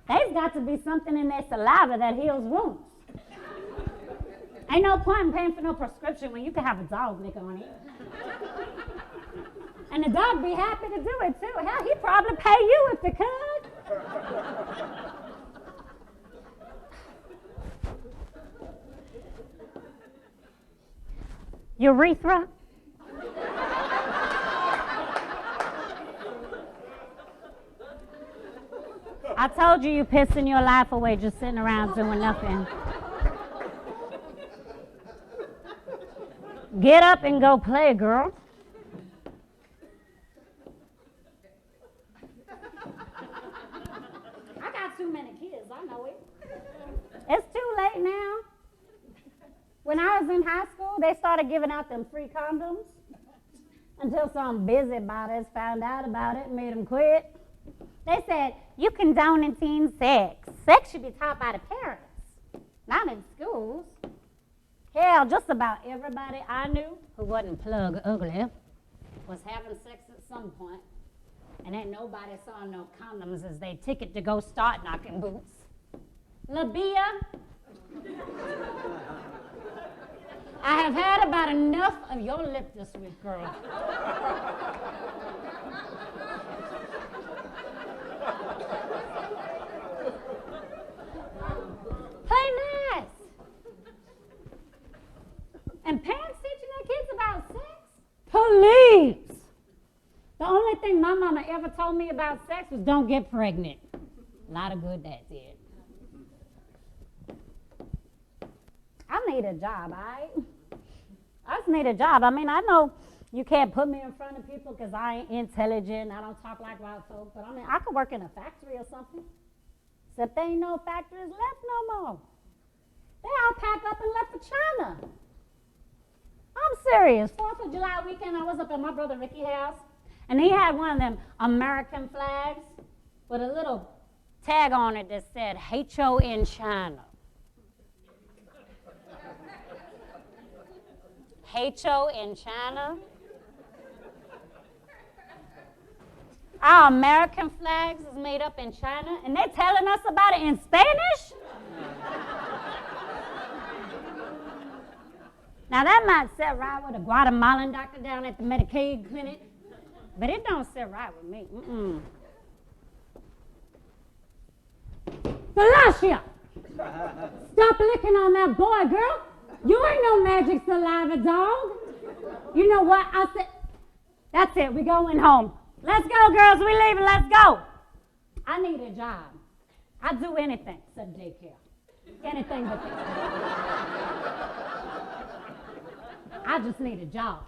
There's got to be something in their saliva that heals wounds. Ain't no point in paying for no prescription when you can have a dog lick on it. And the dog be happy to do it too. Hell, he'd probably pay you if he could. Urethra? I told you pissing your life away just sitting around doing nothing. Get up and go play, girl. I got too many kids, I know it. It's too late now. When I was in high school, they started giving out them free condoms until some busybodies found out about it and made them quit. They said, you condone in teen sex. Sex should be taught by the parents, not in schools. Hell, just about everybody I knew who wasn't plug ugly was having sex at some point, and ain't nobody saw no condoms as they ticket to go start knocking boots. Labia, I have had about enough of your lip this week, girl. Play nice. And parents teaching their kids about sex? Please. The only thing my mama ever told me about sex was don't get pregnant. A lot of good that did. I need a job, all right? I just need a job. I mean, I know you can't put me in front of people because I ain't intelligent. I don't talk like white folk. But I mean, I could work in a factory or something. Except there ain't no factories left no more. They all packed up and left for China. I'm serious. 4th of July weekend, I was up at my brother Ricky's house, and he had one of them American flags with a little tag on it that said, "H.O. in China." H.O. in China. Our American flags is made up in China, and they're telling us about it in Spanish? Now, that might sit right with a Guatemalan doctor down at the Medicaid clinic, but it don't sit right with me. Felicia! Stop licking on that boy, girl. You ain't no magic saliva dog. You know what? I said, that's it. We going home. Let's go, girls. We leaving. Let's go. I need a job. I'd do anything except daycare. Anything but that. I just need a job.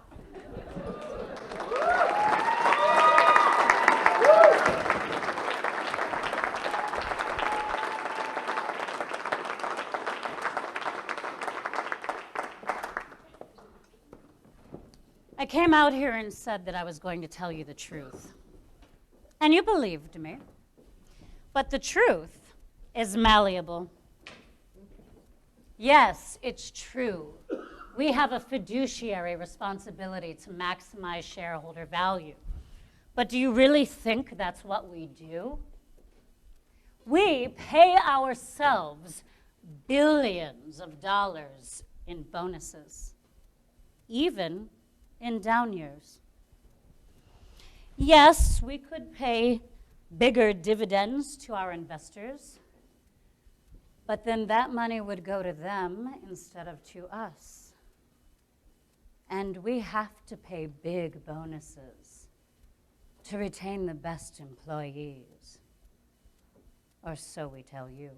I came out here and said that I was going to tell you the truth. And you believed me. But the truth is malleable. Yes, it's true. We have a fiduciary responsibility to maximize shareholder value. But do you really think that's what we do? We pay ourselves billions of dollars in bonuses, even in down years. Yes, we could pay bigger dividends to our investors, but then that money would go to them instead of to us. And we have to pay big bonuses to retain the best employees, or so we tell you.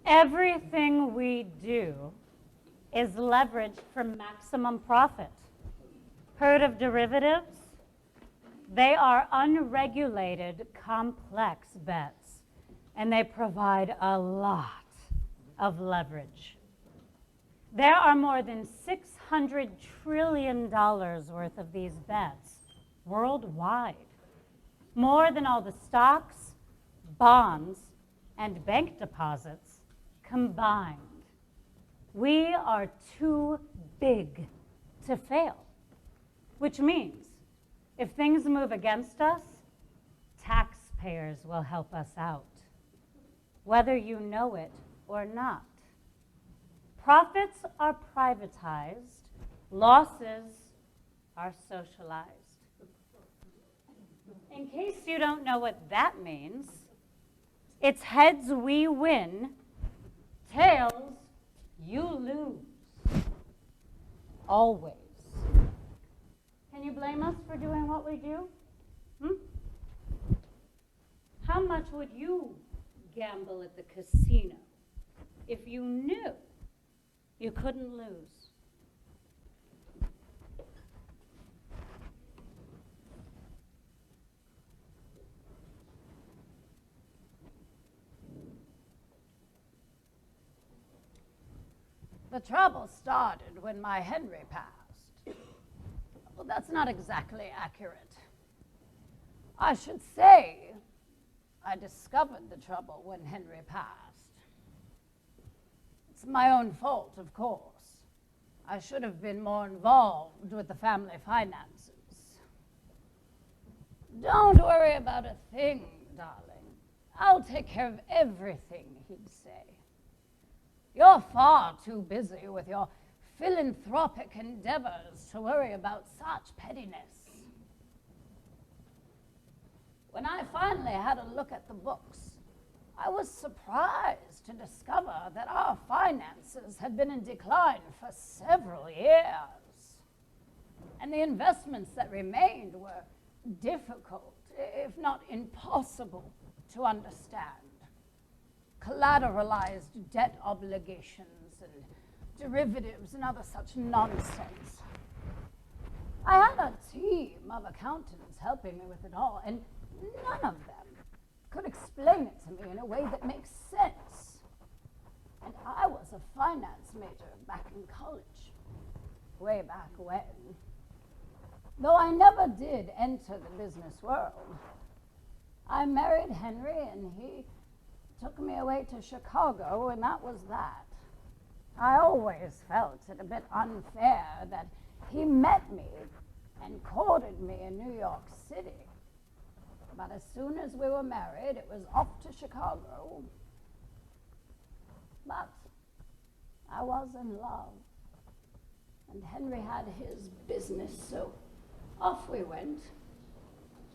Everything we do is leveraged for maximum profit. Heard of derivatives? They are unregulated, complex bets, and they provide a lot of leverage. There are more than $600 trillion worth of these bets worldwide, more than all the stocks, bonds, and bank deposits combined. We are too big to fail, which means if things move against us, taxpayers will help us out, whether you know it or not. Profits are privatized, losses are socialized. In case you don't know what that means, it's heads we win, tails you lose. Always. Can you blame us for doing what we do? How much would you gamble at the casino if you knew you couldn't lose? The trouble started when my Henry passed. Well, that's not exactly accurate. I should say I discovered the trouble when Henry passed. It's my own fault, of course. I should have been more involved with the family finances. Don't worry about a thing, darling. I'll take care of everything, he'd say. You're far too busy with your philanthropic endeavors to worry about such pettiness. When I finally had a look at the books, I was surprised to discover that our finances had been in decline for several years. And the investments that remained were difficult, if not impossible, to understand. Collateralized debt obligations and derivatives and other such nonsense. I had a team of accountants helping me with it all, and none of them could explain it to me in a way that makes sense. And I was a finance major back in college, way back when. Though I never did enter the business world, I married Henry and he took me away to Chicago, and that was that. I always felt it a bit unfair that he met me and courted me in New York City. But as soon as we were married, it was off to Chicago. But I was in love, and Henry had his business, so off we went.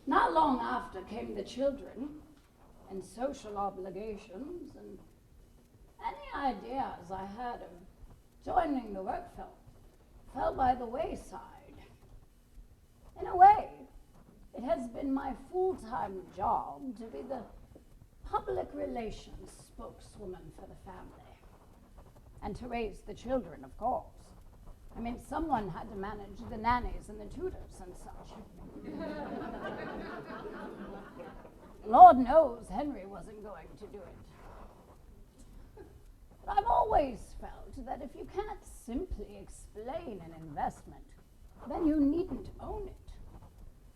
Not long after came the children and social obligations, and any ideas I had of joining the work fell by the wayside. In a way, it has been my full-time job to be the public relations spokeswoman for the family, and to raise the children, of course. I mean, someone had to manage the nannies and the tutors and such. Lord knows Henry wasn't going to do it. But I've always felt that if you can't simply explain an investment, then you needn't own it.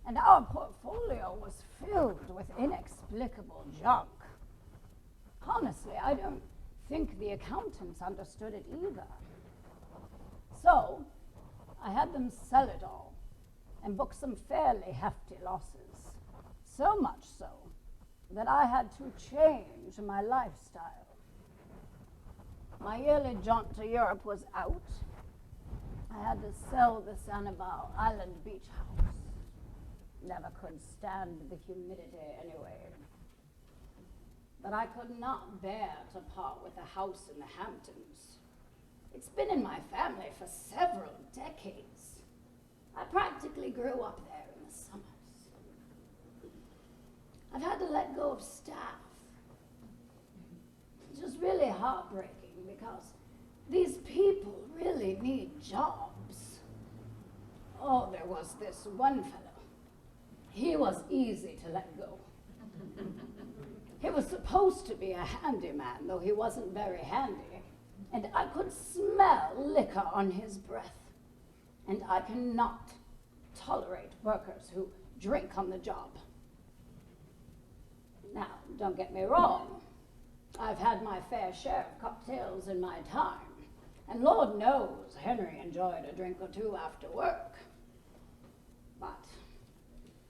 And our portfolio was filled with inexplicable junk. Honestly, I don't think the accountants understood it either. So, I had them sell it all and book some fairly hefty losses. So much so that I had to change my lifestyle. My yearly jaunt to Europe was out. I had to sell the Sanibel Island beach house. Never could stand the humidity anyway. But I could not bear to part with a house in the Hamptons. It's been in my family for several decades. I practically grew up there in the summers. I've had to let go of staff. It's just really heartbreaking because these people really need jobs. Oh, there was this one fellow. He was easy to let go. He was supposed to be a handyman, though he wasn't very handy. And I could smell liquor on his breath. And I cannot tolerate workers who drink on the job. Now, don't get me wrong. I've had my fair share of cocktails in my time. And Lord knows Henry enjoyed a drink or two after work. But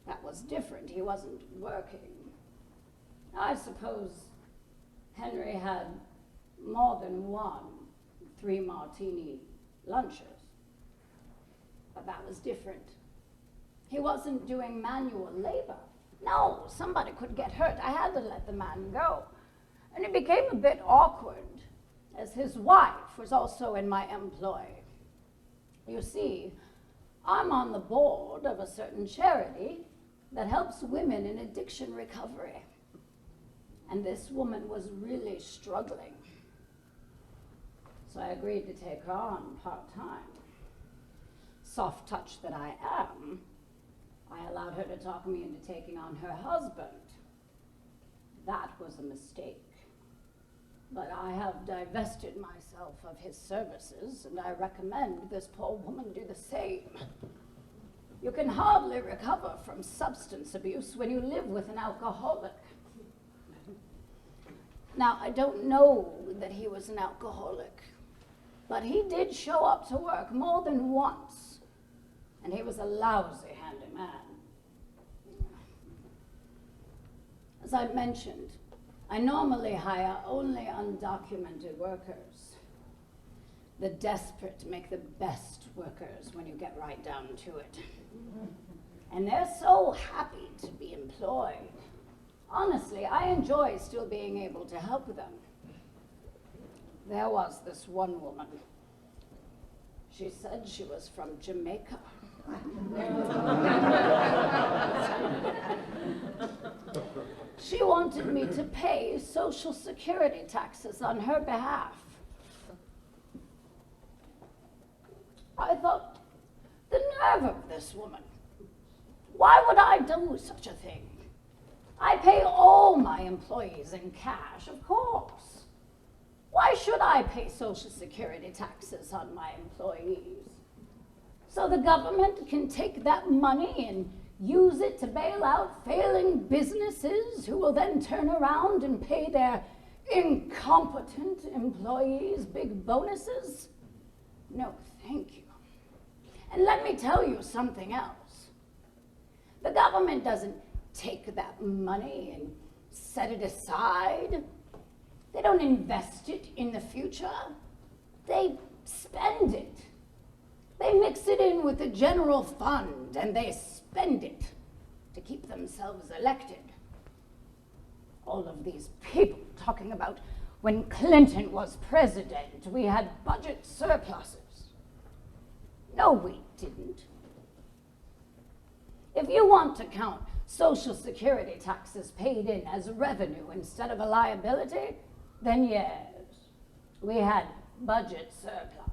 that was different. He wasn't working. I suppose Henry had more than one 3-martini lunches. But that was different. He wasn't doing manual labor. No, somebody could get hurt. I had to let the man go. And it became a bit awkward, as his wife was also in my employ. You see, I'm on the board of a certain charity that helps women in addiction recovery. And this woman was really struggling. So I agreed to take her on part-time. Soft touch that I am, I allowed her to talk me into taking on her husband. That was a mistake. But I have divested myself of his services, and I recommend this poor woman do the same. You can hardly recover from substance abuse when you live with an alcoholic. Now, I don't know that he was an alcoholic. But he did show up to work more than once, and he was a lousy handyman. As I mentioned, I normally hire only undocumented workers. The desperate make the best workers when you get right down to it. And they're so happy to be employed. Honestly, I enjoy still being able to help them. There was this one woman. She said she was from Jamaica. She wanted me to pay Social Security taxes on her behalf. I thought, the nerve of this woman. Why would I do such a thing? I pay all my employees in cash, of course. Why should I pay Social Security taxes on my employees? So the government can take that money and use it to bail out failing businesses who will then turn around and pay their incompetent employees big bonuses? No, thank you. And let me tell you something else. The government doesn't take that money and set it aside. They don't invest it in the future. They spend it. They mix it in with the general fund and they spend it to keep themselves elected. All of these people talking about when Clinton was president, we had budget surpluses. No, we didn't. If you want to count Social Security taxes paid in as revenue instead of a liability, then yes, we had budget surpluses.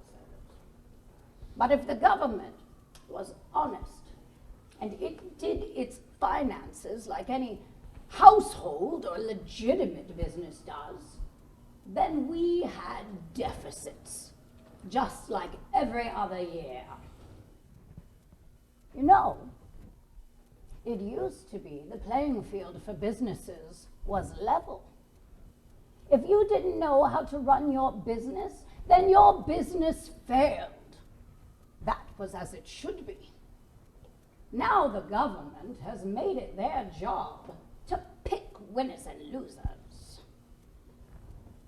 But if the government was honest and it did its finances like any household or legitimate business does, then we had deficits, just like every other year. You know, it used to be the playing field for businesses was level. If you didn't know how to run your business, then your business failed. That was as it should be. Now the government has made it their job to pick winners and losers.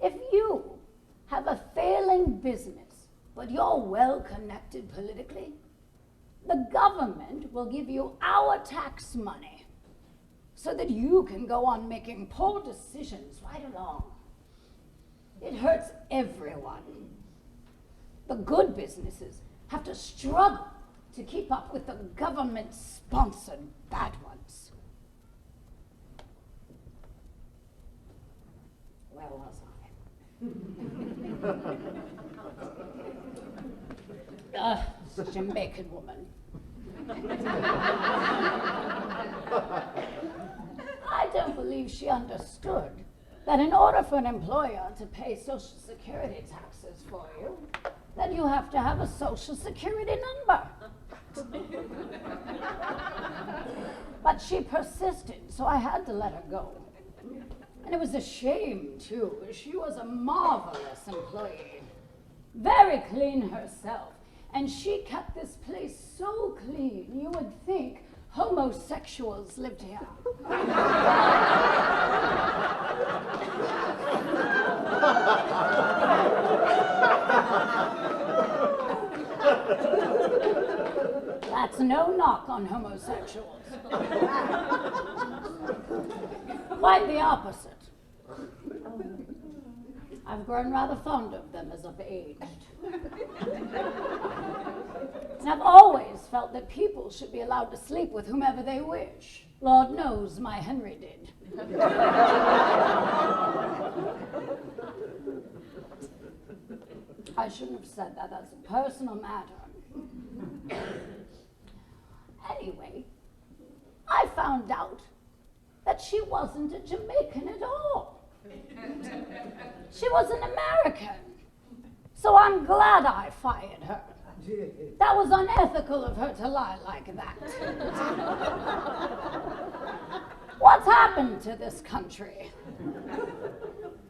If you have a failing business, but you're well connected politically, the government will give you our tax money so that you can go on making poor decisions right along. It hurts everyone. The good businesses have to struggle to keep up with the government-sponsored bad ones. Where was I? This Jamaican woman. I don't believe she understood that in order for an employer to pay Social Security taxes for you, then you have to have a Social Security number. But she persisted, so I had to let her go. And it was a shame, too. She was a marvelous employee, very clean herself, and she kept this place so clean, you would think homosexuals lived here. That's no knock on homosexuals. Quite the opposite. I've grown rather fond of them as I've aged. And I've always felt that people should be allowed to sleep with whomever they wish. Lord knows my Henry did. I shouldn't have said that. That's a personal matter. Anyway, I found out that she wasn't a Jamaican at all. She was an American. So I'm glad I fired her. That was unethical of her to lie like that. What's happened to this country?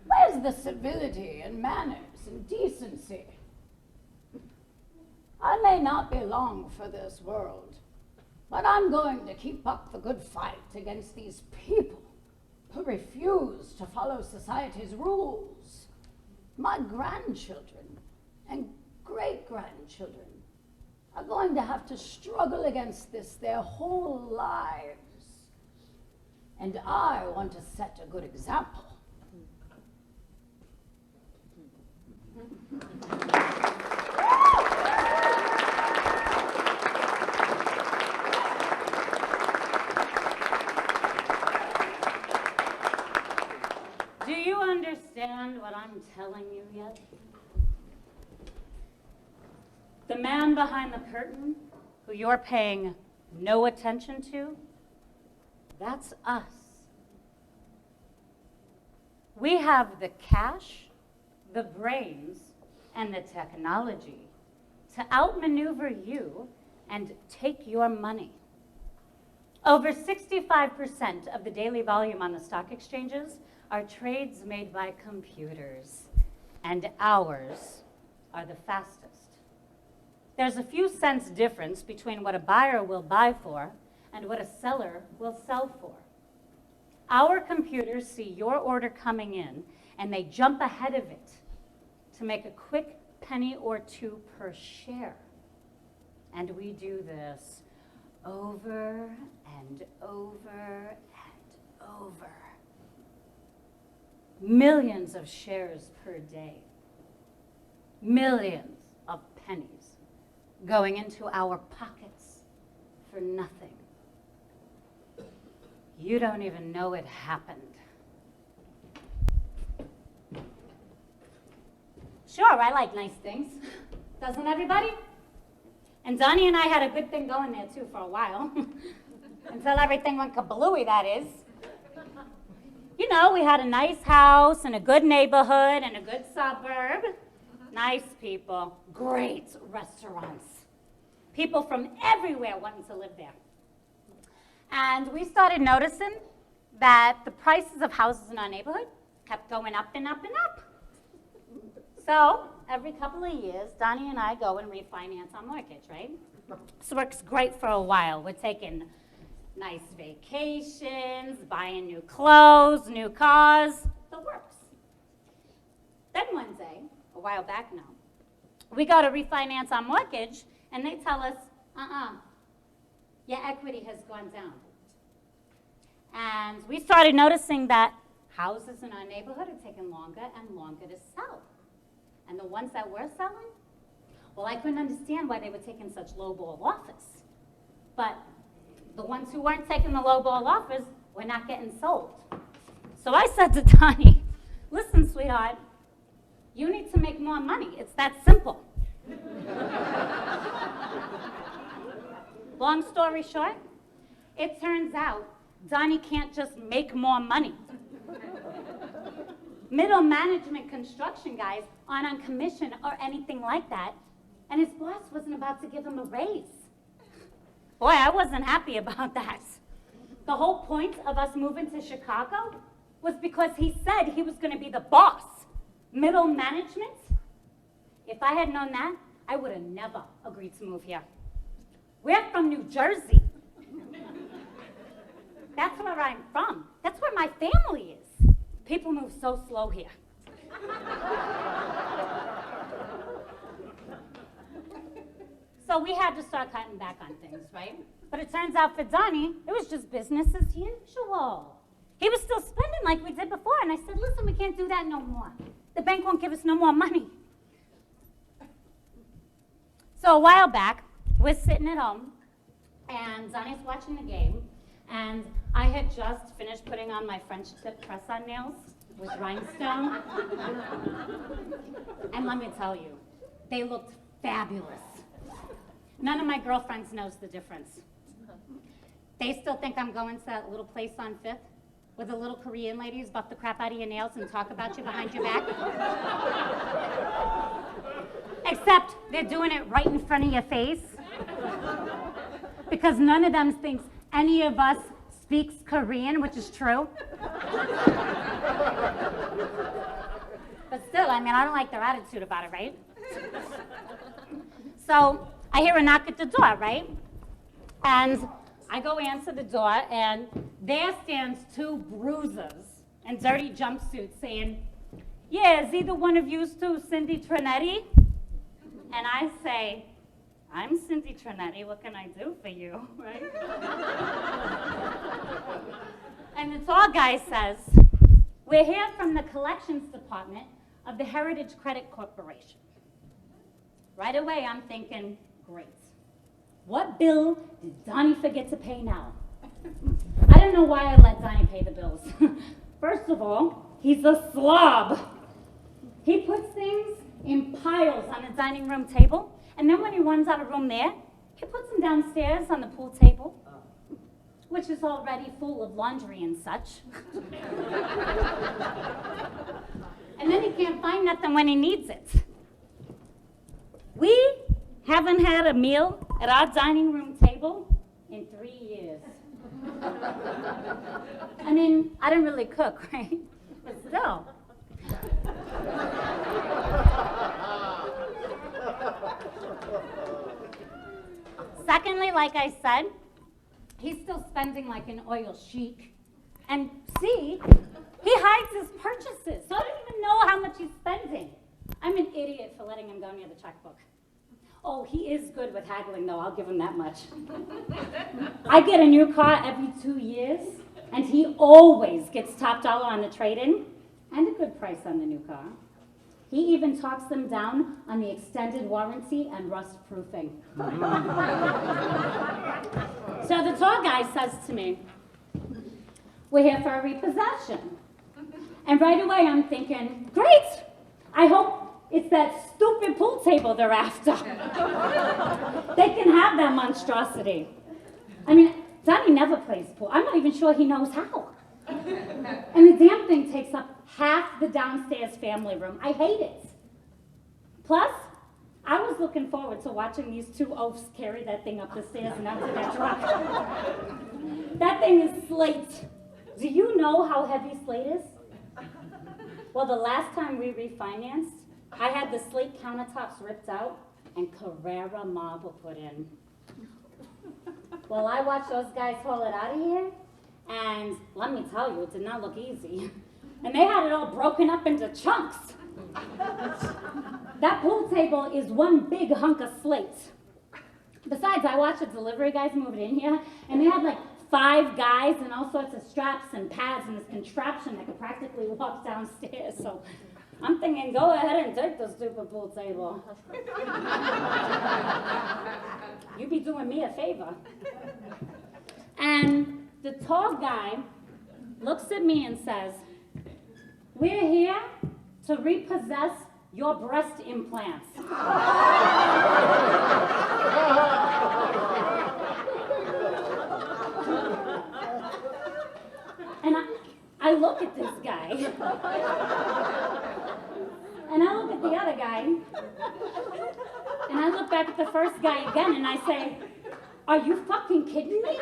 Where's the civility and manners and decency? I may not belong for this world, but I'm going to keep up the good fight against these people who refuse to follow society's rules. My grandchildren and great-grandchildren are going to have to struggle against this their whole lives. And I want to set a good example. Do you understand what I'm telling you yet? The man behind the curtain, who you're paying no attention to, that's us. We have the cash, the brains, and the technology to outmaneuver you and take your money. Over 65% of the daily volume on the stock exchanges are trades made by computers, and ours are the fastest. There's a few cents difference between what a buyer will buy for and what a seller will sell for. Our computers see your order coming in, and they jump ahead of it to make a quick penny or two per share. And we do this over and over and over. Millions of shares per day. Millions of pennies going into our pockets for nothing. You don't even know it happened. Sure, I like nice things. Doesn't everybody? And Donnie and I had a good thing going there too for a while. Until everything went kablooey, that is. You know, we had a nice house and a good neighborhood and a good suburb. Nice people, great restaurants. People from everywhere wanting to live there. And we started noticing that the prices of houses in our neighborhood kept going up and up and up. So every couple of years, Donnie and I go and refinance our mortgage, right? This works great for a while. We're taking nice vacations, buying new clothes, new cars, the works. Then one day, a while back now, we go to refinance our mortgage, and they tell us, your equity has gone down. And we started noticing that houses in our neighborhood are taking longer and longer to sell. And the ones that were selling, well, I couldn't understand why they were taking such lowball offers. But the ones who weren't taking the lowball offers were not getting sold. So I said to Donnie, listen, sweetheart, you need to make more money. It's that simple. Long story short, it turns out Donnie can't just make more money. Middle management construction guys aren't on commission or anything like that, and his boss wasn't about to give him a raise. Boy, I wasn't happy about that. The whole point of us moving to Chicago was because he said he was going to be the boss. Middle management? If I had known that, I would have never agreed to move here. We're from New Jersey. That's where I'm from. That's where my family is. People move so slow here. So we had to start cutting back on things, right? But it turns out for Donnie, it was just business as usual. He was still spending like we did before, and I said, listen, we can't do that no more. The bank won't give us no more money. So a while back, we're sitting at home, and Donnie's watching the game, and I had just finished putting on my French tip press-on nails with rhinestone. And let me tell you, they looked fabulous. None of my girlfriends knows the difference. They still think I'm going to that little place on 5th where the little Korean ladies buff the crap out of your nails and talk about you behind your back. Except they're doing it right in front of your face. Because none of them thinks any of us speaks Korean, which is true. But still, I mean, I don't like their attitude about it, right? So I hear a knock at the door, right? And I go answer the door, and there stands two bruisers in dirty jumpsuits saying, yeah, is either one of you two Cindy Trinetti? And I say, I'm Cindy Trinetti, what can I do for you, right? And the tall guy says, we're here from the collections department of the Heritage Credit Corporation. Right away, I'm thinking, great. What bill did Donnie forget to pay now? I don't know why I let Donnie pay the bills. First of all, he's a slob. He puts things in piles on the dining room table, and then when he runs out of room there, he puts them downstairs on the pool table, which is already full of laundry and such. And then he can't find nothing when he needs it. We haven't had a meal at our dining room table in 3 years. I mean, I didn't really cook, right? But still. Secondly, like I said, he's still spending like an oil chic. And see, he hides his purchases, so I don't even know how much he's spending. I'm an idiot for letting him go near the checkbook. Oh, he is good with haggling, though, I'll give him that much. I get a new car every 2 years, and he always gets top dollar on the trade-in and a good price on the new car. He even talks them down on the extended warranty and rust proofing. So the tall guy says to me, we're here for a repossession. And right away I'm thinking, great, I hope it's that stupid pool table they're after. They can have that monstrosity. I mean, Donnie never plays pool. I'm not even sure he knows how. And the damn thing takes up half the downstairs family room. I hate it. Plus, I was looking forward to watching these two oafs carry that thing up the stairs and out to their truck. That thing is slate. Do you know how heavy slate is? Well, the last time we refinanced, I had the slate countertops ripped out and Carrara marble put in. Well, I watched those guys haul it out of here, and let me tell you, it did not look easy. And they had it all broken up into chunks. That pool table is one big hunk of slate. Besides, I watched the delivery guys move it in here, and they had like 5 guys and all sorts of straps and pads and this contraption that could practically walk downstairs. So I'm thinking, go ahead and take the stupid pool table. You be doing me a favor. And the tall guy looks at me and says, we're here to repossess your breast implants. And I look at this guy, and I look at the other guy, and I look back at the first guy again, and I say, are you fucking kidding me?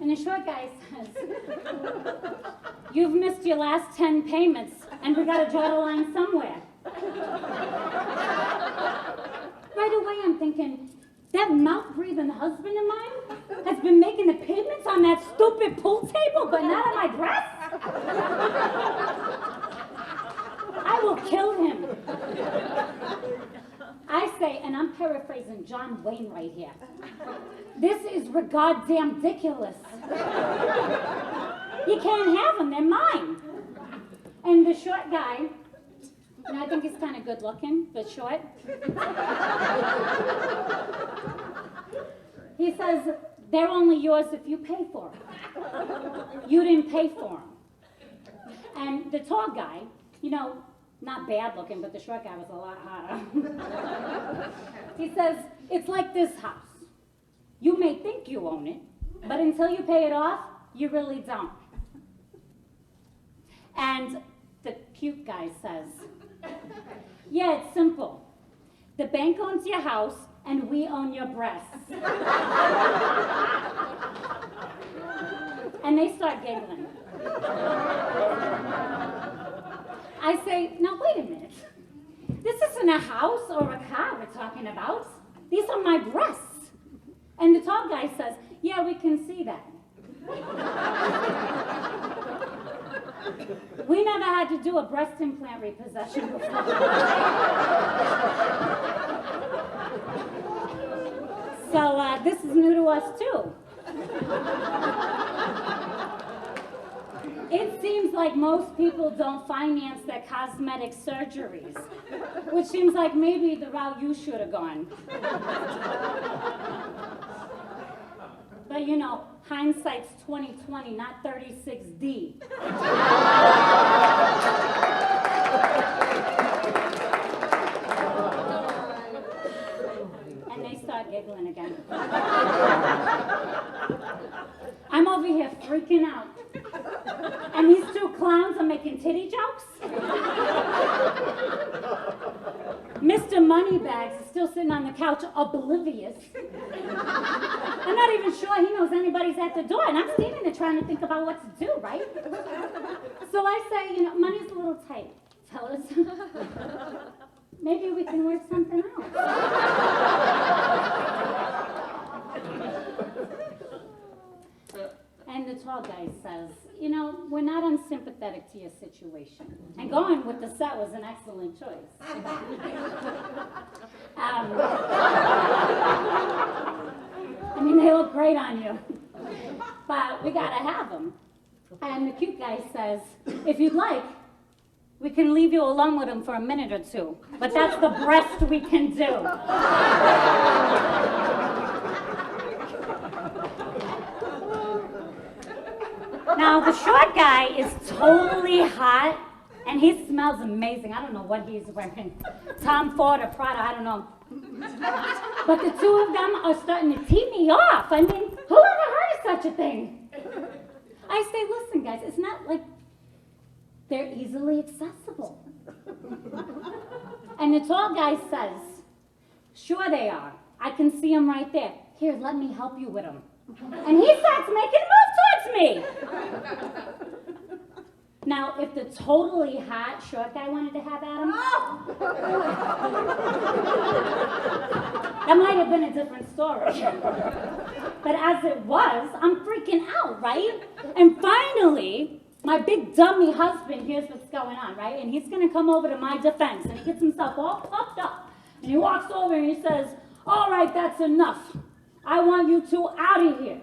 And the short guy says, you've missed your last 10 payments, and we gotta draw the line somewhere. Right away I'm thinking, that mouth-breathing husband of mine has been making the payments on that stupid pool table, but not on my breast? I will kill him. I say, and I'm paraphrasing John Wayne right here, this is goddamn ridiculous. You can't have them, they're mine. And the short guy, and I think he's kind of good looking, but short. He says, they're only yours if you pay for them. You didn't pay for them. And the tall guy, you know, not bad looking, but the short guy was a lot hotter. He says, it's like this house. You may think you own it, but until you pay it off, you really don't. And the cute guy says, yeah, it's simple. The bank owns your house, and we own your breasts. And they start giggling. I say, now wait a minute. This isn't a house or a car we're talking about. These are my breasts. And the tall guy says, yeah, we can see that. We never had to do a breast implant repossession before. So this is new to us too. It seems like most people don't finance their cosmetic surgeries, which seems like maybe the route you should have gone. But you know, hindsight's 20/20, not 36D. And they start giggling again. I'm over here freaking out. And these two clowns are making titty jokes? Mr. Moneybags is still sitting on the couch, oblivious. I'm not even sure he knows anybody's at the door, and I'm standing there trying to think about what to do, right? So I say, you know, money's a little tight. Tell us. Maybe we can work something out. And the tall guy says, you know, we're not unsympathetic to your situation. And going with the set was an excellent choice. I mean, they look great on you. But we gotta have them. And the cute guy says, if you'd like, we can leave you alone with them for a minute or two. But that's the best we can do. Now, the short guy is totally hot, and he smells amazing. I don't know what he's wearing. Tom Ford or Prada, I don't know. But the two of them are starting to tee me off. I mean, who ever heard of such a thing? I say, listen, guys, it's not like they're easily accessible. And the tall guy says, sure they are. I can see them right there. Here, let me help you with them. And he starts making a move towards me. Now, if the totally hot short guy wanted to have at him, that might have been a different story. But as it was, I'm freaking out, right? And finally, my big dummy husband hears what's going on, right? And he's gonna come over to my defense, and he gets himself all puffed up. And he walks over and he says, all right, that's enough. I want you two out of here.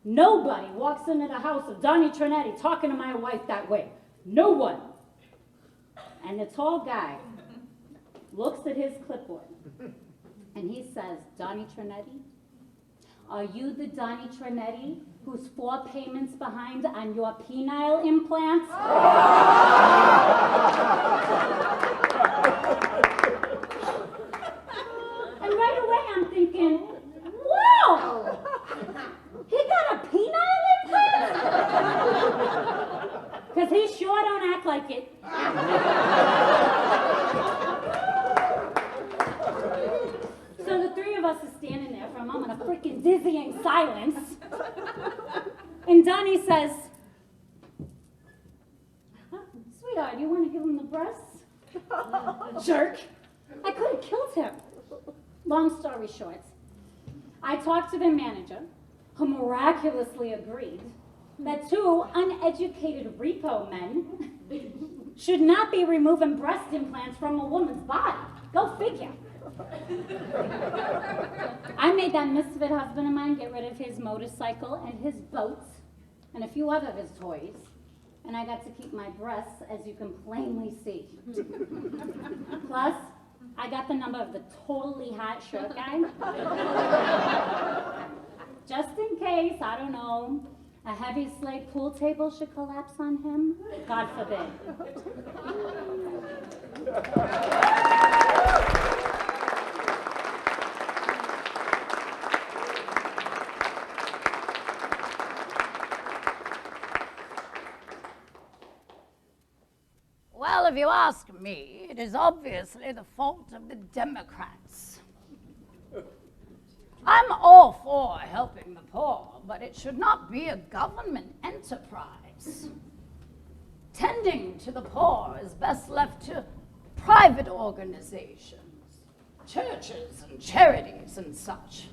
Nobody walks into the house of Donnie Trinetti talking to my wife that way. No one. And the tall guy looks at his clipboard and he says, Donnie Trinetti, are you the Donnie Trinetti who's 4 payments behind on your penile implants? And right away I'm thinking, whoa! He got a penile implant? Because he sure don't act like it. So the three of us are standing there for a moment of freaking dizzying silence. And Donnie says, sweetheart, you want to give him the breasts? Jerk. I could have killed him. Long story short, I talked to their manager, who miraculously agreed that 2 uneducated repo men should not be removing breast implants from a woman's body. Go figure. I made that misfit husband of mine get rid of his motorcycle and his boat and a few other of his toys. And I got to keep my breasts, as you can plainly see. Plus, I got the number of the totally hot short guy. Just in case, I don't know, a heavy slate pool table should collapse on him. God forbid. Well, if you ask me, it is obviously the fault of the Democrats. for helping the poor, but it should not be a government enterprise. Tending to the poor is best left to private organizations, churches and charities and such.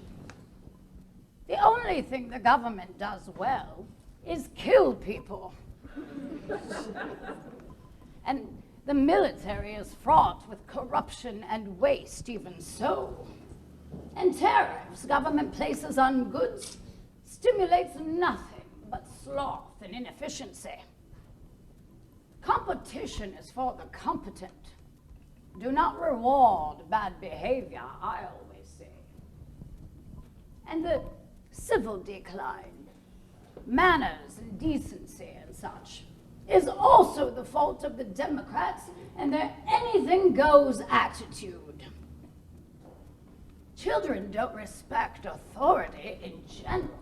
The only thing the government does well is kill people. And the military is fraught with corruption and waste, even so. And tariffs government places on goods stimulates nothing but sloth and inefficiency. Competition is for the competent. Do not reward bad behavior, I always say. And the civil decline, manners and decency and such, is also the fault of the Democrats and their anything-goes attitude. Children don't respect authority in general,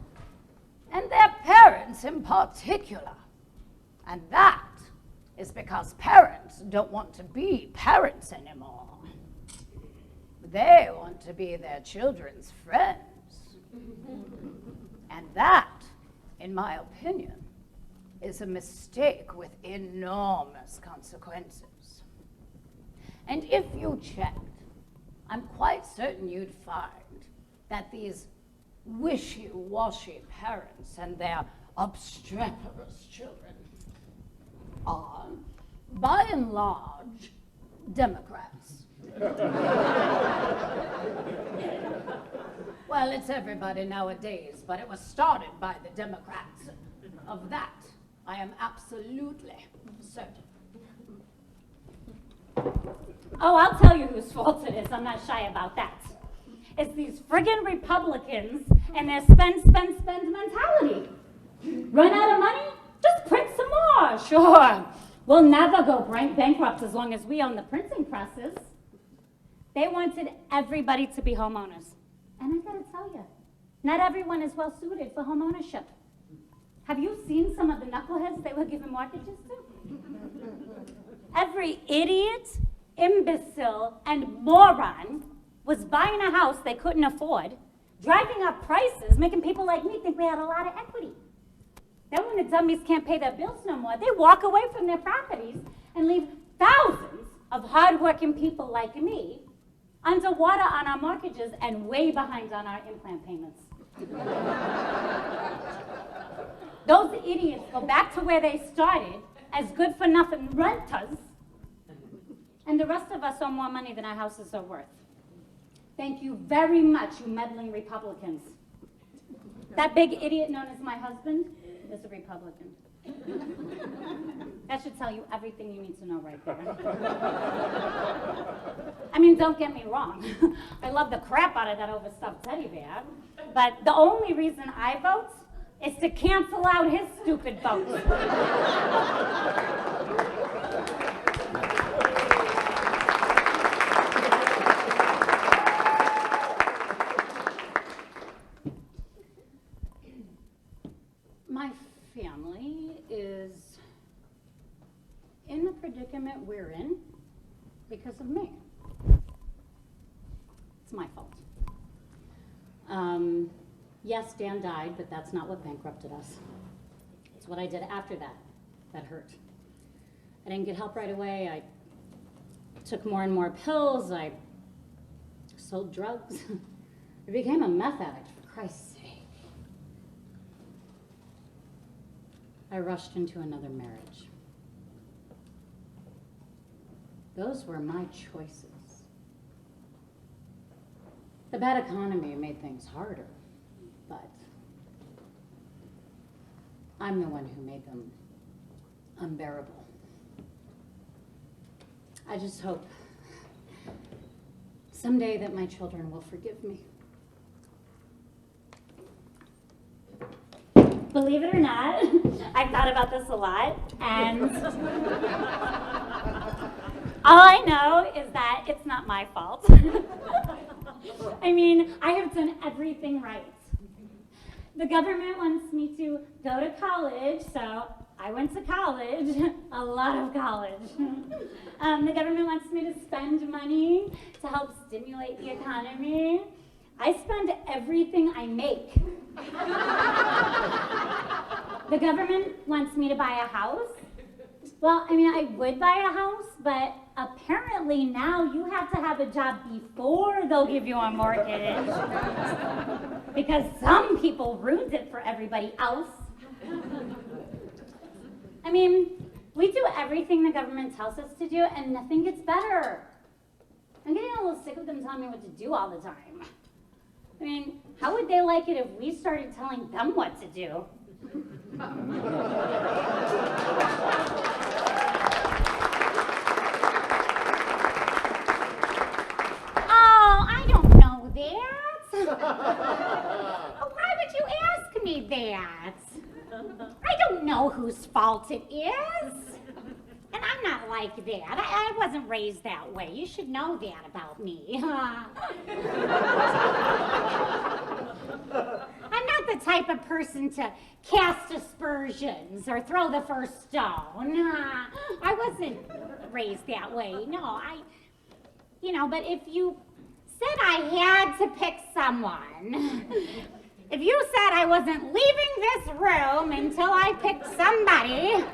and their parents in particular. And that is because parents don't want to be parents anymore. They want to be their children's friends. And that, in my opinion, is a mistake with enormous consequences. And if you checked, I'm quite certain you'd find that these wishy-washy parents and their obstreperous children are, by and large, Democrats. Well, it's everybody nowadays, but it was started by the Democrats. Of that, I am absolutely certain. Oh, I'll tell you whose fault it is. I'm not shy about that. It's these friggin' Republicans and their spend mentality. Run out of money? Just print some more. Sure. We'll never go bankrupt as long as we own the printing presses. They wanted everybody to be homeowners. And I gotta tell you, not everyone is well suited for home ownership. Have you seen some of the knuckleheads they were giving mortgages to? Every idiot, imbecile, and moron was buying a house they couldn't afford, driving up prices, making people like me think we had a lot of equity. Then when the dummies can't pay their bills no more, they walk away from their properties and leave thousands of hardworking people like me underwater on our mortgages and way behind on our implant payments. Those idiots go back to where they started as good-for-nothing renters, and the rest of us owe more money than our houses are worth. Thank you very much, you meddling Republicans. That big idiot known as my husband is a Republican. That should tell you everything you need to know right there. I mean, don't get me wrong. I love the crap out of that overstuffed teddy bear, but the only reason I vote is to cancel out his stupid vote. My family is in the predicament we're in because of me. It's my fault. Yes, Dan died, but that's not what bankrupted us. It's what I did after that hurt. I didn't get help right away. I took more and more pills. I sold drugs. I became a meth addict, for Christ's sake. I rushed into another marriage. Those were my choices. The bad economy made things harder, but I'm the one who made them unbearable. I just hope someday that my children will forgive me. Believe it or not, I've thought about this a lot, and all I know is that it's not my fault. I mean, I have done everything right. The government wants me to go to college, so I went to college, a lot of college. The government wants me to spend money to help stimulate the economy. I spend everything I make. The government wants me to buy a house. Well, I mean, I would buy a house, but apparently now you have to have a job before they'll give you a mortgage. Because some people ruined it for everybody else. I mean, we do everything the government tells us to do, and nothing gets better. I'm getting a little sick of them telling me what to do all the time. I mean, how would they like it if we started telling them what to do? Oh, I don't know that. Why would you ask me that? I don't know whose fault it is. And I'm not like that. I wasn't raised that way. You should know that about me. I'm not the type of person to cast aspersions or throw the first stone. I wasn't raised that way. No, but if you said I had to pick someone, if you said I wasn't leaving this room until I picked somebody,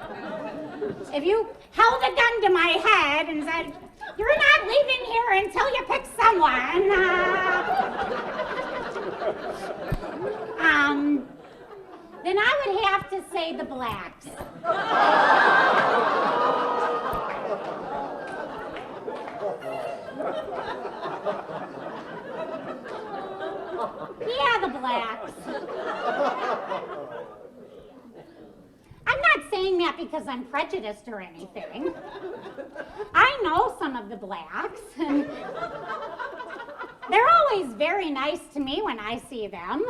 if you held a gun to my head and said, you're not leaving here until you pick someone, then I would have to say the blacks. Yeah, the blacks. I'm not saying that because I'm prejudiced or anything. I know some of the blacks, and they're always very nice to me when I see them,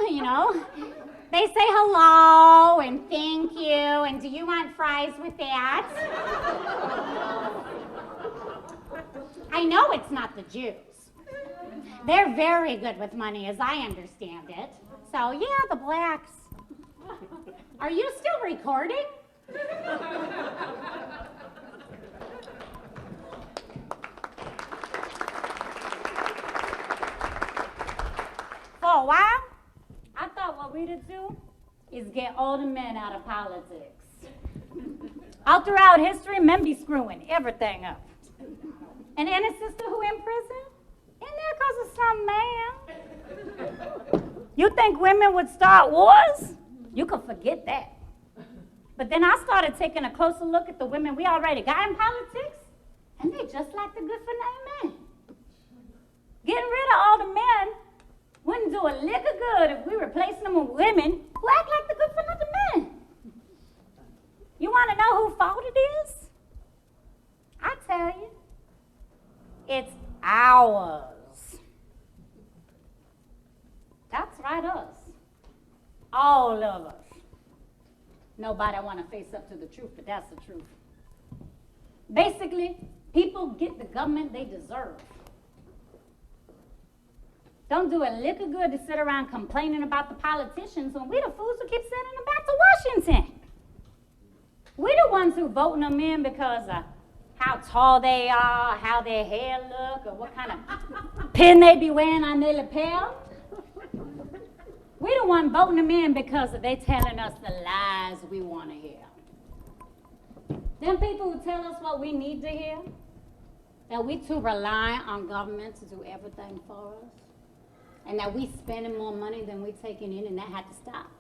They say hello and thank you, and do you want fries with that? I know it's not the Jews. They're very good with money, as I understand it. So, yeah, the blacks. Are you still recording? For a while, I thought what we'd do is get older men out of politics. All throughout history, men be screwing everything up. And Anna's sister who in prison? In there because of some man. You think women would start wars? You can forget that. But then I started taking a closer look at the women we already got in politics, and they just like the good-for-nothing men. Getting rid of all the men wouldn't do a lick of good if we replaced them with women who act like the good-for-nothing men. You want to know whose fault it is? I tell you, it's ours. That's right, us. All of us. Nobody want to face up to the truth, but that's the truth. Basically, people get the government they deserve. Don't do a lick of good to sit around complaining about the politicians when we the fools who keep sending them back to Washington. We the ones who voting them in because of how tall they are, how their hair look, or what kind of pin they be wearing on their lapel. We the one voting them in because they telling us the lies we want to hear. Them people who tell us what we need to hear, that we too reliant on government to do everything for us, and that we spending more money than we taking in, and that had to stop.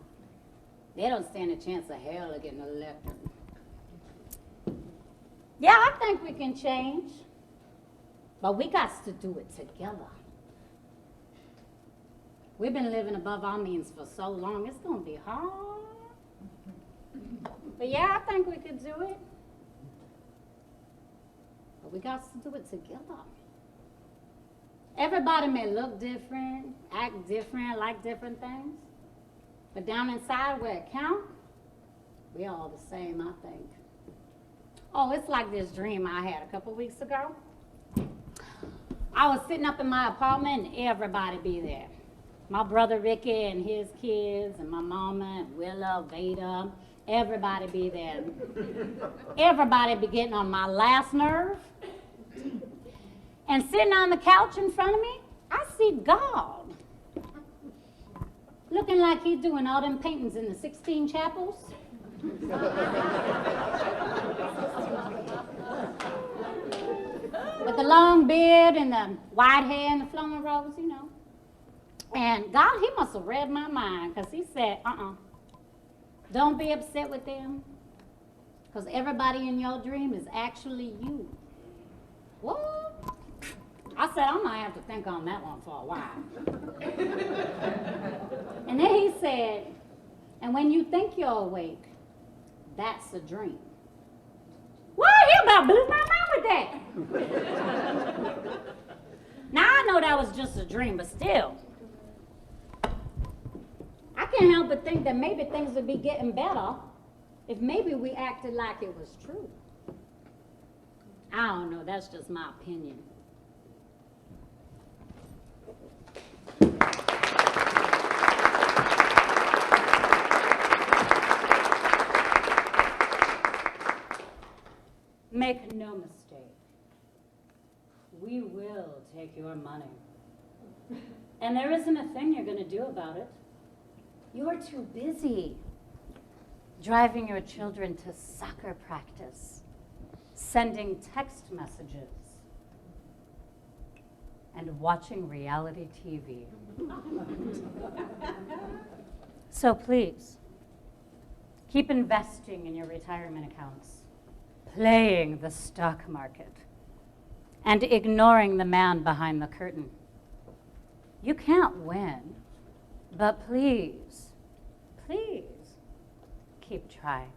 They don't stand a chance of hell of getting elected. Yeah, I think we can change, but we got to do it together. We've been living above our means for so long, it's gonna be hard. But yeah, I think we could do it. But we got to do it together. Everybody may look different, act different, like different things. But down inside where it counts, we're all the same, I think. Oh, it's like this dream I had a couple weeks ago. I was sitting up in my apartment and everybody be there. My brother Ricky and his kids, and my mama and Willa, Veda, everybody be there. Everybody be getting on my last nerve. And sitting on the couch in front of me, I see God. looking like he's doing all them paintings in the 16 chapels. With the long beard and the white hair and the flowing robes, you know. And God, he must have read my mind, because he said, don't be upset with them, because everybody in your dream is actually you. What? I said, I might have to think on that one for a while. And then he said, and when you think you're awake, that's a dream. Well, he about blew my mind with that. Now, I know that was just a dream, but still. I can't help but think that maybe things would be getting better if maybe we acted like it was true. I don't know, that's just my opinion. Make no mistake, we will take your money. And there isn't a thing you're going to do about it. You're too busy driving your children to soccer practice, sending text messages, and watching reality TV. So please, keep investing in your retirement accounts, playing the stock market, and ignoring the man behind the curtain. You can't win, but please, please, keep trying.